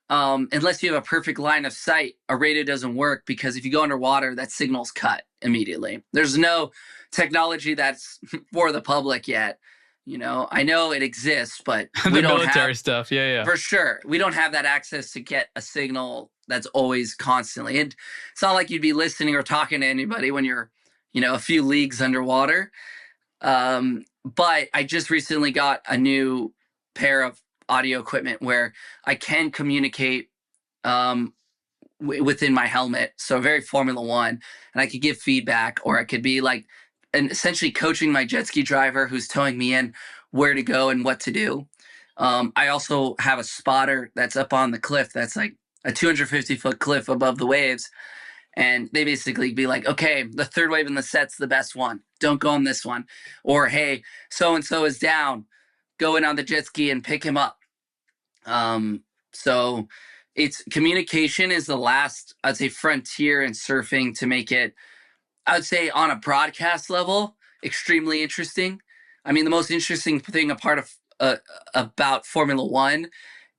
S2: unless you have a perfect line of sight, a radio doesn't work, because if you go underwater, that signal's cut immediately. There's no technology that's for the public yet. I know it exists, but
S1: we don't military stuff. Yeah.
S2: For sure. We don't have that access to get a signal that's always constantly. And it's not like you'd be listening or talking to anybody when you're, a few leagues underwater. But I just recently got a new pair of audio equipment where I can communicate within my helmet. So very Formula One, and I could give feedback, or I could be essentially coaching my jet ski driver who's towing me in where to go and what to do. I also have a spotter that's up on the cliff. That's like a 250-foot cliff above the waves. And they basically be like, okay, the third wave in the set's the best one. Don't go on this one. Or, hey, so-and-so is down. Go in on the jet ski and pick him up. So communication is the last, I'd say, frontier in surfing to make it, I would say, on a broadcast level, extremely interesting. I mean, the most interesting thing about Formula One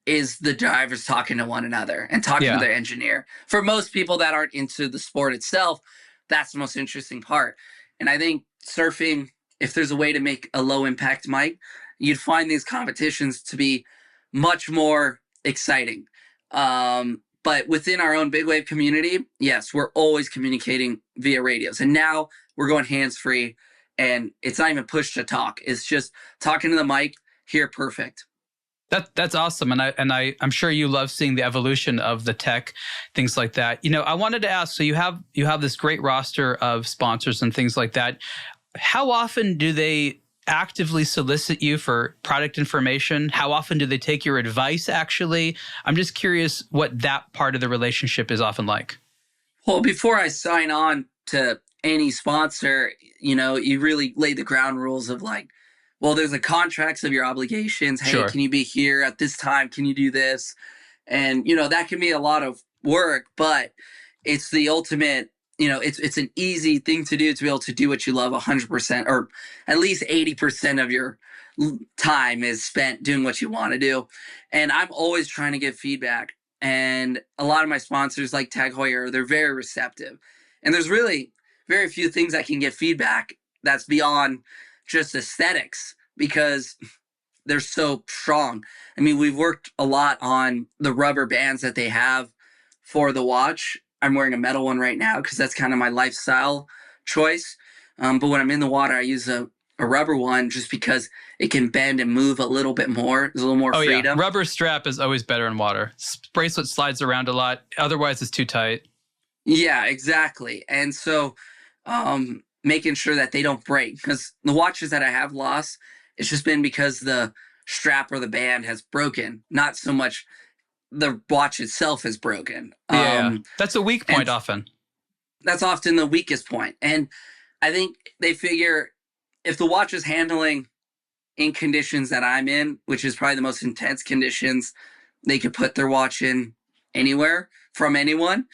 S2: is the drivers talking to one another and talking to their engineer. For most people that aren't into the sport itself, that's the most interesting part. And I think surfing, if there's a way to make a low impact mic, you'd find these competitions to be much more exciting. But within our own big wave community, yes, we're always communicating via radios. And now we're going hands-free, and it's not even push to talk. It's just talking to the mic, hear perfect.
S1: That's awesome, and I'm sure you love seeing the evolution of the tech, things like that. I wanted to ask. So you have this great roster of sponsors and things like that. How often do they actively solicit you for product information? How often do they take your advice? Actually, I'm just curious what that part of the relationship is often like.
S2: Well, before I sign on to any sponsor, you really lay the ground rules of like, well, there's the contracts of your obligations. Hey,
S1: Sure.
S2: can you be here at this time? Can you do this? And, that can be a lot of work, but it's the ultimate, it's an easy thing to do to be able to do what you love 100%, or at least 80% of your time is spent doing what you want to do. And I'm always trying to give feedback. And a lot of my sponsors like TAG Heuer, they're very receptive. And there's really very few things I can get feedback that's beyond just aesthetics, because they're so strong. I mean, we've worked a lot on the rubber bands that they have for the watch. I'm wearing a metal one right now because that's kind of my lifestyle choice. But when I'm in the water, I use a rubber one just because it can bend and move a little bit more. There's a little more freedom.
S1: Yeah. Rubber strap is always better in water. Bracelet slides around a lot. Otherwise, it's too tight.
S2: Yeah, exactly. And so making sure that they don't break, because the watches that I have lost, it's just been because the strap or the band has broken, not so much the watch itself is broken.
S1: Yeah. That's a weak point often.
S2: That's often the weakest point. And I think they figure if the watch is handling in conditions that I'm in, which is probably the most intense conditions they could put their watch in anywhere from anyone,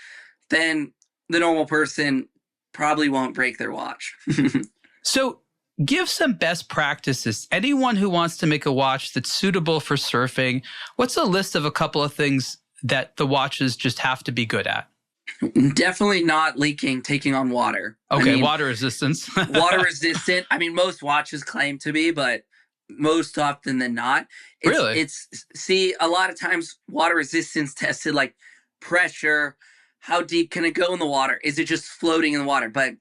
S2: then the normal person probably won't break their watch.
S1: So give some best practices. Anyone who wants to make a watch that's suitable for surfing, what's a list of a couple of things that the watches just have to be good at?
S2: Definitely not leaking, taking on water.
S1: Okay, water resistance.
S2: Water resistant. I mean, most watches claim to be, but most often than not, see, a lot of times water resistance tested like pressure, how deep can it go in the water? Is it just floating in the water? But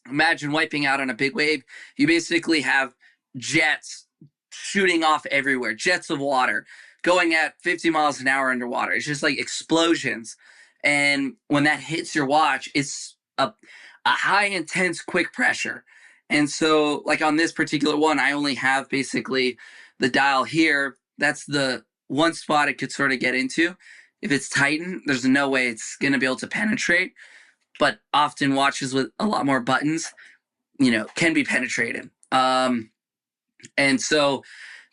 S2: imagine wiping out on a big wave. You basically have jets shooting off everywhere, jets of water going at 50 miles an hour underwater. It's just like explosions. And when that hits your watch, it's a high intense quick pressure. And so like on this particular one, I only have basically the dial here. That's the one spot it could sort of get into. If it's tightened, there's no way it's going to be able to penetrate. But often watches with a lot more buttons, can be penetrated. And so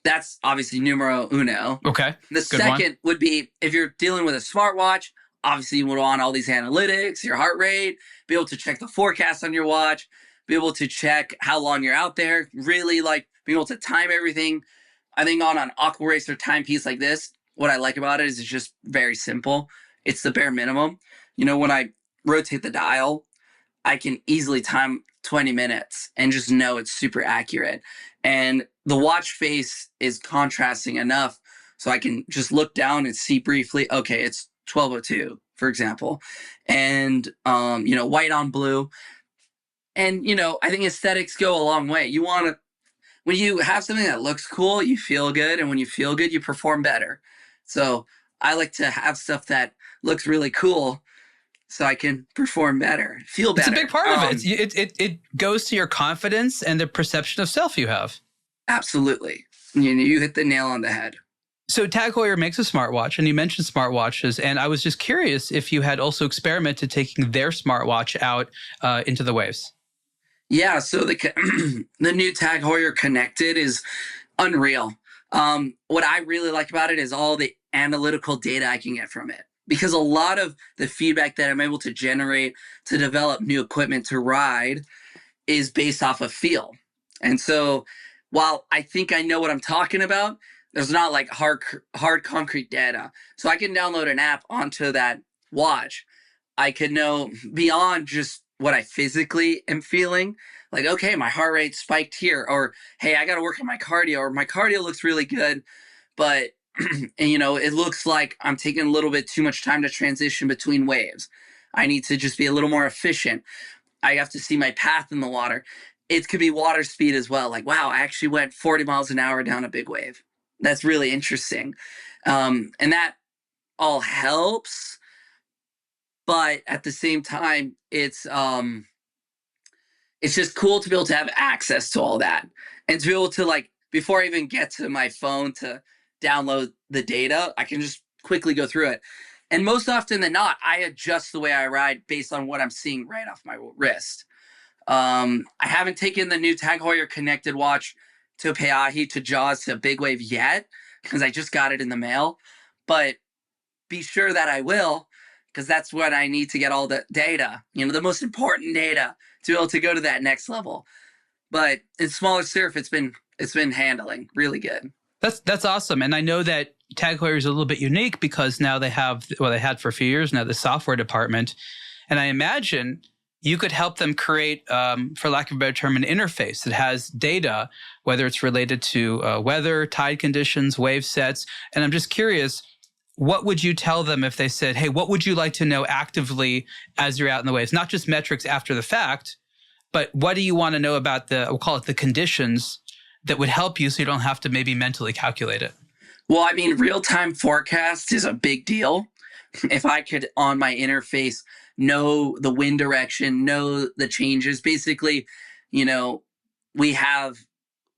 S2: that's obviously numero uno.
S1: Okay.
S2: The second would be if you're dealing with a smartwatch, obviously you would want all these analytics, your heart rate, be able to check the forecast on your watch, be able to check how long you're out there, really like being able to time everything. I think on an aqua racer timepiece like this, what I like about it is it's just very simple. It's the bare minimum. When I rotate the dial, I can easily time 20 minutes and just know it's super accurate. And the watch face is contrasting enough so I can just look down and see briefly, okay, it's 12:02, for example. And, white on blue. And, I think aesthetics go a long way. You want to, when you have something that looks cool, you feel good. And when you feel good, you perform better. So I like to have stuff that looks really cool so I can perform better, feel better.
S1: It's a big part of it. It goes to your confidence and the perception of self you have.
S2: Absolutely. You hit the nail on the head.
S1: So TAG Heuer makes a smartwatch, and you mentioned smartwatches, and I was just curious if you had also experimented taking their smartwatch out into the waves.
S2: Yeah, so the new TAG Heuer Connected is unreal. What I really like about it is all the analytical data I can get from it. Because a lot of the feedback that I'm able to generate to develop new equipment to ride is based off of feel. And so while I think I know what I'm talking about, there's not like hard concrete data. So I can download an app onto that watch. I can know beyond just what I physically am feeling. Like, okay, my heart rate spiked here. Or, hey, I got to work on my cardio. Or my cardio looks really good, but and it looks like I'm taking a little bit too much time to transition between waves. I need to just be a little more efficient. I have to see my path in the water. It could be water speed as well. Like, wow, I actually went 40 miles an hour down a big wave. That's really interesting. And that all helps. But at the same time, it's just cool to be able to have access to all that and to be able to, like, before I even get to my phone to download the data, I can just quickly go through it. And most often than not, I adjust the way I ride based on what I'm seeing right off my wrist. I haven't taken the new TAG Heuer connected watch to Peahi, to Jaws, to Big Wave yet, because I just got it in the mail. But be sure that I will, because that's what I need to get all the data, the most important data to be able to go to that next level. But in smaller surf, it's been handling really good.
S1: That's awesome. And I know that TAG Heuer is a little bit unique because now they have, well, they had for a few years now, the software department. And I imagine you could help them create, for lack of a better term, an interface that has data, whether it's related to weather, tide conditions, wave sets. And I'm just curious, what would you tell them if they said, hey, what would you like to know actively as you're out in the waves? Not just metrics after the fact, but what do you want to know about we'll call it the conditions that would help you so you don't have to maybe mentally calculate it?
S2: Well, I mean, real-time forecast is a big deal. If I could, on my interface, know the wind direction, know the changes. Basically, we have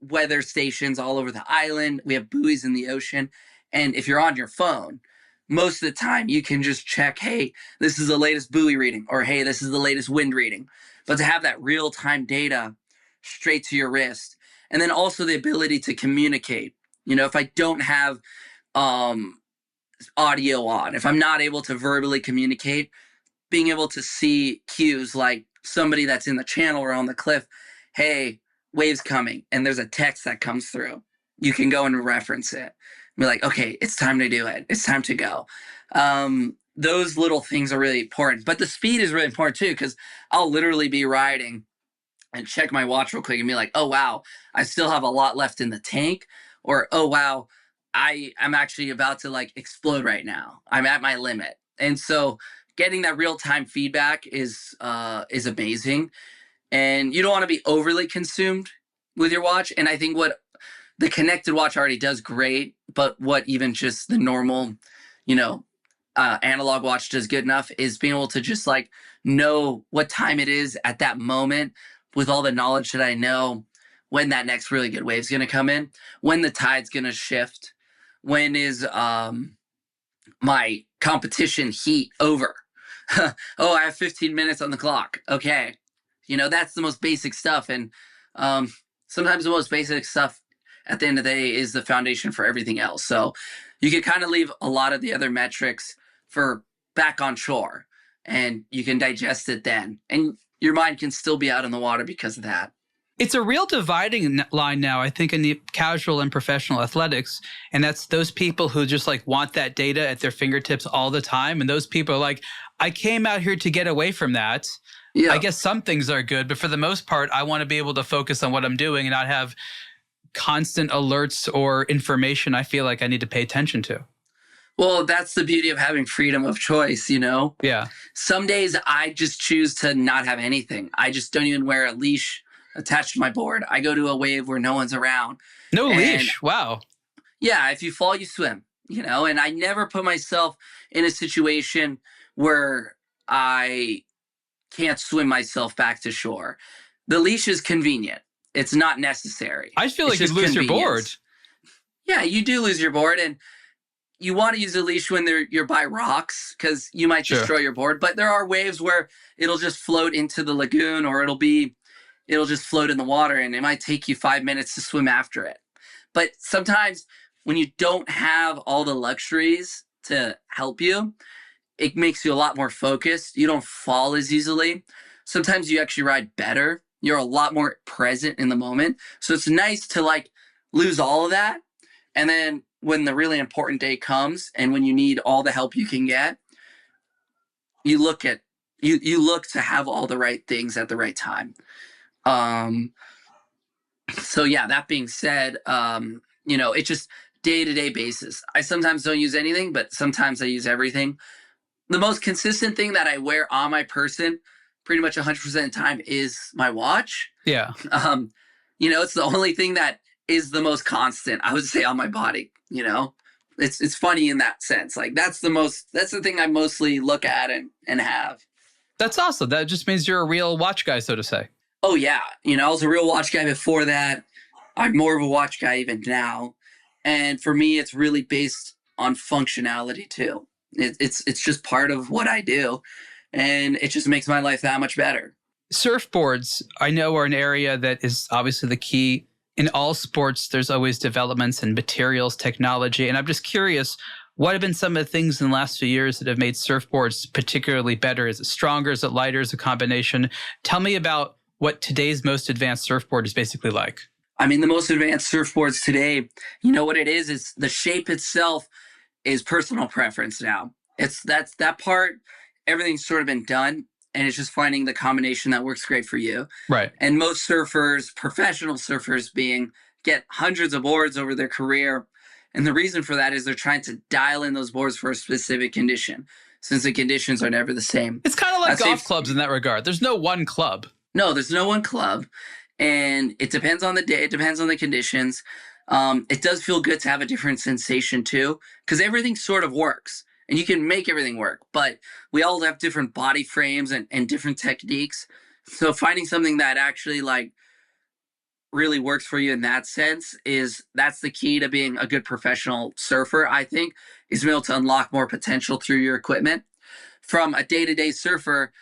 S2: weather stations all over the island. We have buoys in the ocean. And if you're on your phone, most of the time you can just check, hey, this is the latest buoy reading, or hey, this is the latest wind reading. But to have that real-time data straight to your wrist, and then also the ability to communicate. If I don't have audio on, if I'm not able to verbally communicate, being able to see cues like somebody that's in the channel or on the cliff, hey, waves coming, and there's a text that comes through. You can go and reference it. Be like, okay, it's time to do it. It's time to go. Those little things are really important. But the speed is really important too, because I'll literally be riding and check my watch real quick and be like, oh, wow, I still have a lot left in the tank. Or, oh, wow, I'm actually about to like explode right now. I'm at my limit. And so getting that real-time feedback is amazing. And you don't want to be overly consumed with your watch. And I think what the connected watch already does great, but what even just the normal, analog watch does good enough is being able to just like know what time it is at that moment with all the knowledge that I know when that next really good wave is going to come in, when the tide's going to shift, when is my competition heat over. Oh, I have 15 minutes on the clock. Okay. That's the most basic stuff. And sometimes the most basic stuff at the end of the day is the foundation for everything else. So you can kind of leave a lot of the other metrics for back on shore, and you can digest it then. And your mind can still be out in the water because of that.
S1: It's a real dividing line now, I think, in the casual and professional athletics. And that's those people who just like want that data at their fingertips all the time. And those people are like, I came out here to get away from that. Yeah. I guess some things are good, but for the most part, I want to be able to focus on what I'm doing and not have constant alerts or information I feel like I need to pay attention to.
S2: Well, that's the beauty of having freedom of choice,
S1: Yeah.
S2: Some days I just choose to not have anything. I just don't even wear a leash attached to my board. I go to a wave where no one's around.
S1: No leash. Wow.
S2: Yeah. If you fall, you swim, and I never put myself in a situation where I can't swim myself back to shore. The leash is convenient. It's not necessary.
S1: I feel like you lose your board.
S2: Yeah, you do lose your board, and you want to use a leash when you're by rocks because you might destroy your board. But there are waves where it'll just float into the lagoon, or it'll just float in the water, and it might take you 5 minutes to swim after it. But sometimes when you don't have all the luxuries to help you, it makes you a lot more focused. You don't fall as easily. Sometimes you actually ride better. You're a lot more present in the moment. So it's nice to like lose all of that. And then when the really important day comes and when you need all the help you can get, you look to have all the right things at the right time. So yeah, that being said, it just day-to-day basis. I sometimes don't use anything, but sometimes I use everything. The most consistent thing that I wear on my person pretty much 100% of the time is my watch.
S1: Yeah.
S2: It's the only thing that is the most constant, I would say, on my body. It's funny in that sense. Like that's the thing I mostly look at and have.
S1: That's awesome. That just means you're a real watch guy, so to say.
S2: Oh yeah. I was a real watch guy before that. I'm more of a watch guy even now. And for me, it's really based on functionality too. It's just part of what I do. And it just makes my life that much better.
S1: Surfboards, I know, are an area that is obviously the key. In all sports, there's always developments in materials, technology. And I'm just curious, what have been some of the things in the last few years that have made surfboards particularly better? Is it stronger? Is it lighter? Is it a combination? Tell me about what today's most advanced surfboard is basically like.
S2: I mean, the most advanced surfboards today, what it is the shape itself is personal preference now. That's that part, everything's sort of been done, and it's just finding the combination that works great for you.
S1: Right.
S2: And most surfers, professional surfers get hundreds of boards over their career. And the reason for that is they're trying to dial in those boards for a specific condition, since the conditions are never the same.
S1: It's kind of like golf clubs in that regard. There's no one club.
S2: No, there's no one club. And it depends on the day. It depends on the conditions. It does feel good to have a different sensation too, because everything sort of works and you can make everything work, but we all have different body frames and different techniques. So finding something that actually like really works for you in that sense that's the key to being a good professional surfer, I think, is being able to unlock more potential through your equipment. From a day-to-day surfer,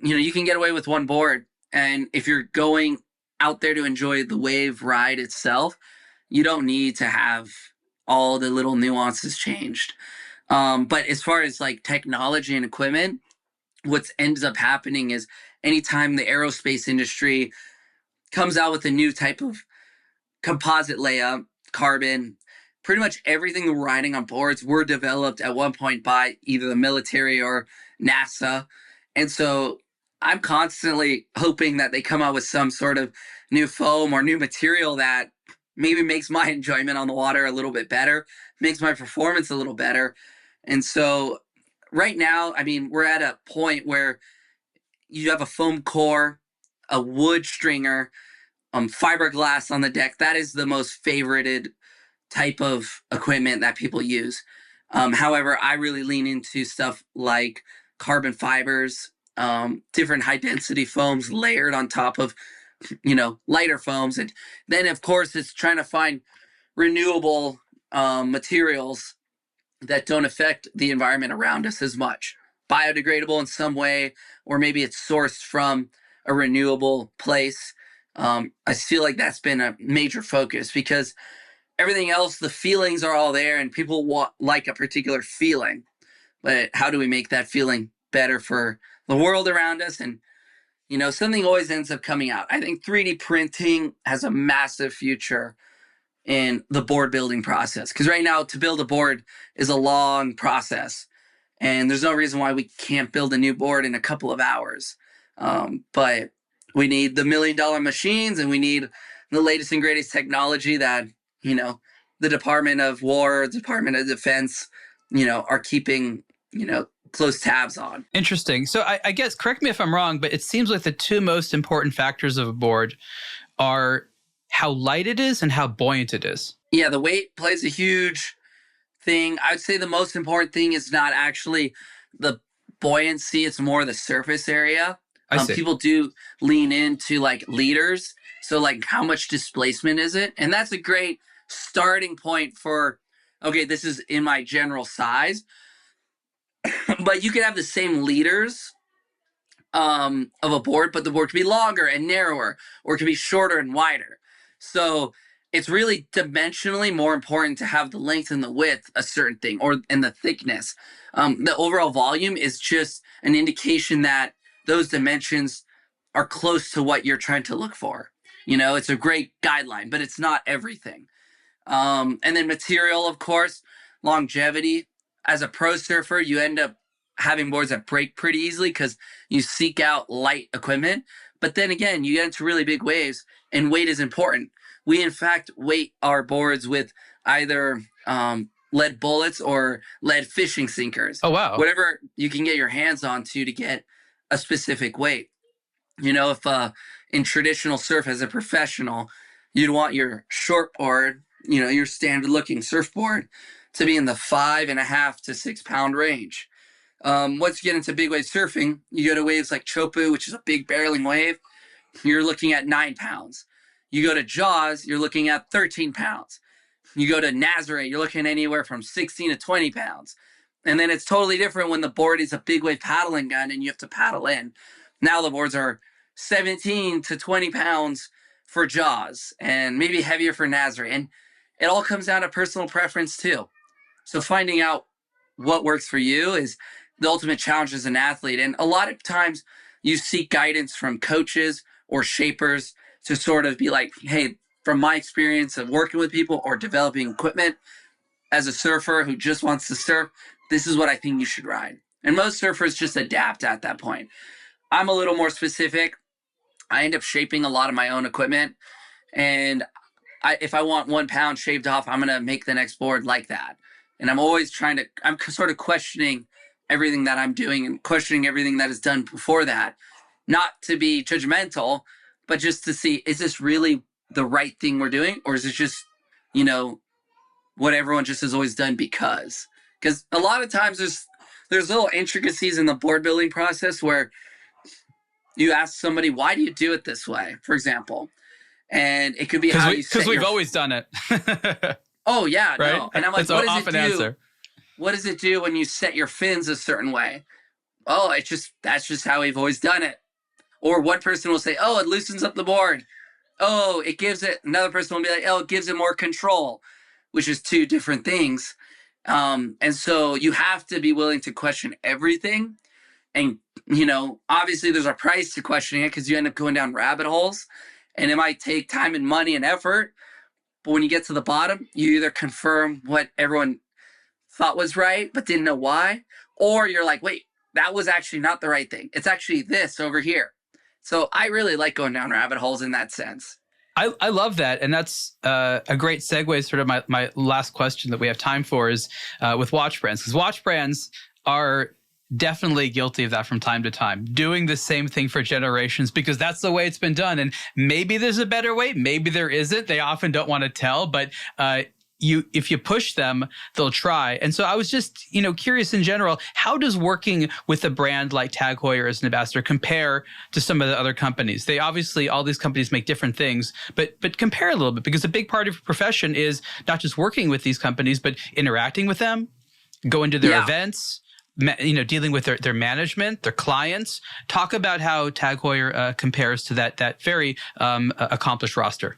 S2: you can get away with one board. And if you're going out there to enjoy the wave ride itself, you don't need to have all the little nuances changed. But as far as like technology and equipment, what ends up happening is anytime the aerospace industry comes out with a new type of composite layout, carbon, pretty much everything riding on boards were developed at one point by either the military or NASA. And so I'm constantly hoping that they come out with some sort of new foam or new material that maybe makes my enjoyment on the water a little bit better, makes my performance a little better. And so right now, I mean, we're at a point where you have a foam core, a wood stringer, fiberglass on the deck. That is the most favorited type of equipment that people use. However, I really lean into stuff like carbon fibers, different high density foams layered on top of, lighter foams. And then of course it's trying to find renewable materials that don't affect the environment around us as much, biodegradable in some way, or maybe it's sourced from a renewable place. I feel like that's been a major focus because everything else, the feelings are all there and people like a particular feeling, but how do we make that feeling better for the world around us? And something always ends up coming out. I think 3D printing has a massive future in the board building process, because right now to build a board is a long process and there's no reason why we can't build a new board in a couple of hours. But we need the $1 million machines and we need the latest and greatest technology that the Department of War, Department of Defense are keeping close tabs on.
S1: Interesting. So I guess, correct me if I'm wrong, but it seems like the two most important factors of a board are how light it is and how buoyant it is.
S2: Yeah, the weight plays a huge thing. I would say the most important thing is not actually the buoyancy, it's more the surface area. People do lean into like liters. So like how much displacement is it? And that's a great starting point for, okay, this is in my general size. But you could have the same liters of a board, but the board could be longer and narrower, or it could be shorter and wider. So it's really dimensionally more important to have the length and the width, a certain thing, and the thickness. The overall volume is just an indication that those dimensions are close to what you're trying to look for. It's a great guideline, but it's not everything. And then material, of course, longevity. As a pro surfer, you end up having boards that break pretty easily because you seek out light equipment. But then again, you get into really big waves and weight is important. We, in fact, weight our boards with either lead bullets or lead fishing sinkers.
S1: Oh, wow.
S2: Whatever you can get your hands on to get a specific weight. If in traditional surf as a professional, you'd want your short board, your standard looking surfboard, to be in the 5.5 to 6 pound range. Once you get into big wave surfing, you go to waves like Chopu, which is a big barreling wave. You're looking at 9 pounds. You go to Jaws, you're looking at 13 pounds. You go to Nazareth, you're looking anywhere from 16 to 20 pounds. And then it's totally different when the board is a big wave paddling gun and you have to paddle in. Now the boards are 17 to 20 pounds for Jaws and maybe heavier for Nazareth. And it all comes down to personal preference too. So finding out what works for you is the ultimate challenge as an athlete. And a lot of times you seek guidance from coaches or shapers to sort of be like, hey, from my experience of working with people or developing equipment as a surfer who just wants to surf, this is what I think you should ride. And most surfers just adapt at that point. I'm a little more specific. I end up shaping a lot of my own equipment. And if I want 1 pound shaved off, I'm going to make the next board like that. And I'm always I'm sort of questioning everything that I'm doing and questioning everything that is done before that. Not to be judgmental, but just to see, is this really the right thing we're doing? Or is it just, what everyone just has always done because a lot of times there's little intricacies in the board building process where you ask somebody, why do you do it this way, for example? And it could be how you set
S1: because we've always done it.
S2: Oh yeah,
S1: right?
S2: No. And I'm like,
S1: what does it do? Answer.
S2: What does it do when you set your fins a certain way? Oh, that's just how we've always done it. Or one person will say, oh, it loosens up the board. Oh, it gives it, another person will be like, oh, it gives it more control, which is two different things. And so you have to be willing to question everything. And, obviously there's a price to questioning it because you end up going down rabbit holes and it might take time and money and effort. But when you get to the bottom, you either confirm what everyone thought was right but didn't know why, or you're like, wait, that was actually not the right thing. It's actually this over here. So I really like going down rabbit holes in that sense.
S1: I love that. And that's a great segue. Sort of my last question that we have time for is with watch brands. Because watch brands are definitely guilty of that from time to time, doing the same thing for generations because that's the way it's been done. And maybe there's a better way. Maybe there isn't. They often don't want to tell, but if you push them, they'll try. And so I was just, curious in general, how does working with a brand like TAG Heuer as an ambassador compare to some of the other companies? They obviously, all these companies make different things, but compare a little bit because a big part of your profession is not just working with these companies, but interacting with them, going to their events, dealing with their management, their clients. Talk about how TAG Heuer compares to that very accomplished roster.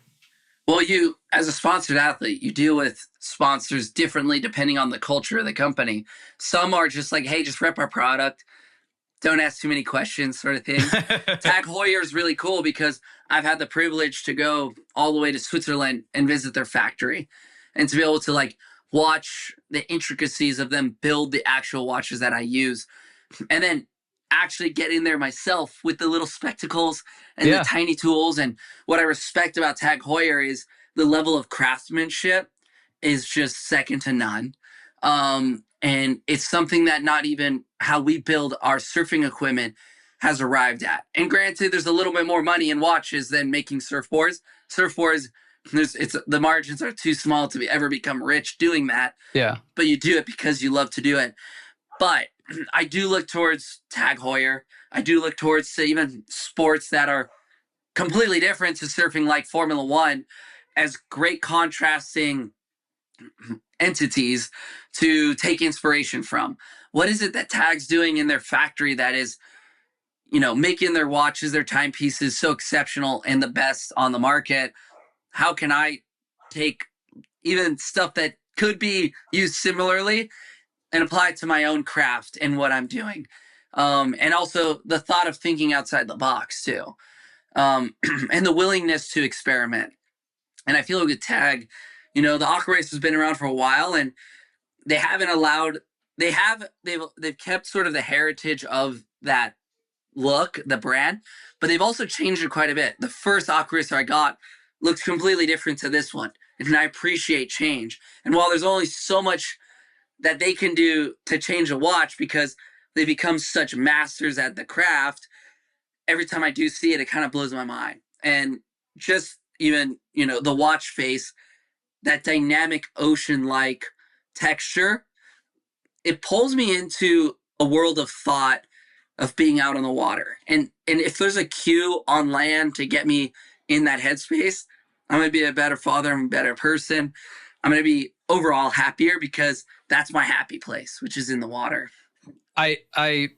S2: Well, you, as a sponsored athlete, you deal with sponsors differently depending on the culture of the company. Some are just like, hey, just rep our product. Don't ask too many questions sort of thing. TAG Heuer is really cool because I've had the privilege to go all the way to Switzerland and visit their factory and to be able to watch the intricacies of them build the actual watches that I use. And then actually get in there myself with the little spectacles and the tiny tools. And what I respect about TAG Heuer is the level of craftsmanship is just second to none. And it's something that not even how we build our surfing equipment has arrived at. And granted, there's a little bit more money in watches than making surfboards. Surfboards, the margins are too small to ever become rich doing that.
S1: Yeah.
S2: But you do it because you love to do it. But I do look towards TAG Heuer. I do look towards even sports that are completely different to surfing, like Formula One, as great contrasting entities to take inspiration from. What is it that TAG's doing in their factory that is, making their watches, their timepieces so exceptional and the best on the market? How can I take even stuff that could be used similarly and apply it to my own craft and what I'm doing? And also the thought of thinking outside the box too. And the willingness to experiment. And I feel like with TAG, the Aqua Race has been around for a while and they haven't allowed, they've kept sort of the heritage of that look, the brand, but they've also changed it quite a bit. The first Aqua Racer I got looks completely different to this one. and I appreciate change. And while there's only so much that they can do to change a watch because they become such masters at the craft, every time I do see it, it kind of blows my mind. And just even, the watch face, that dynamic ocean-like texture, it pulls me into a world of thought of being out on the water. And if there's a cue on land to get me in that headspace, I'm going to be a better father, I'm a better person. I'm going to be overall happier because that's my happy place, which is in the water.
S1: I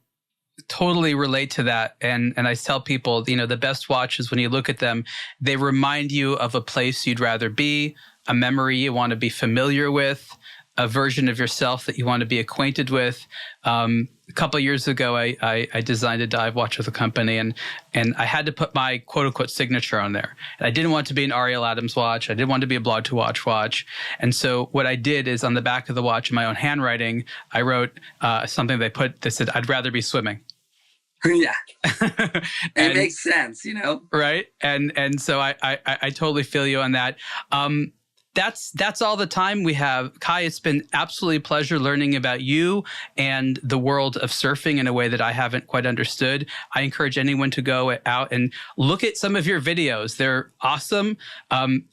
S1: totally relate to that. And I tell people, the best watches, when you look at them, they remind you of a place you'd rather be, a memory you want to be familiar with, a version of yourself that you want to be acquainted with. A couple of years ago, I designed a dive watch with a company, and I had to put my quote unquote signature on there. And I didn't want to be an Ariel Adams watch. I didn't want to be a aBlogtoWatch watch. And so what I did is on the back of the watch in my own handwriting, I wrote something that said, "I'd rather be swimming."
S2: Yeah. It makes sense,
S1: Right. And so I totally feel you on that. That's all the time we have. Kai, it's been absolutely a pleasure learning about you and the world of surfing in a way that I haven't quite understood. I encourage anyone to go out and look at some of your videos. They're awesome.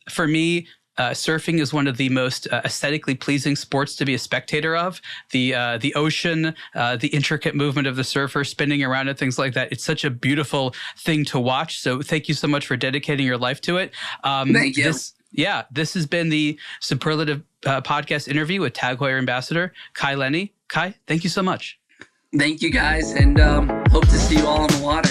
S1: For me, surfing is one of the most aesthetically pleasing sports to be a spectator of. The ocean, the intricate movement of the surfer spinning around and things like that. It's such a beautiful thing to watch. So thank you so much for dedicating your life to it.
S2: Thank you.
S1: This has been the Superlative podcast interview with TAG Heuer Ambassador Kai Lenny. Kai, thank you so much.
S2: Thank you, guys, and hope to see you all on the water.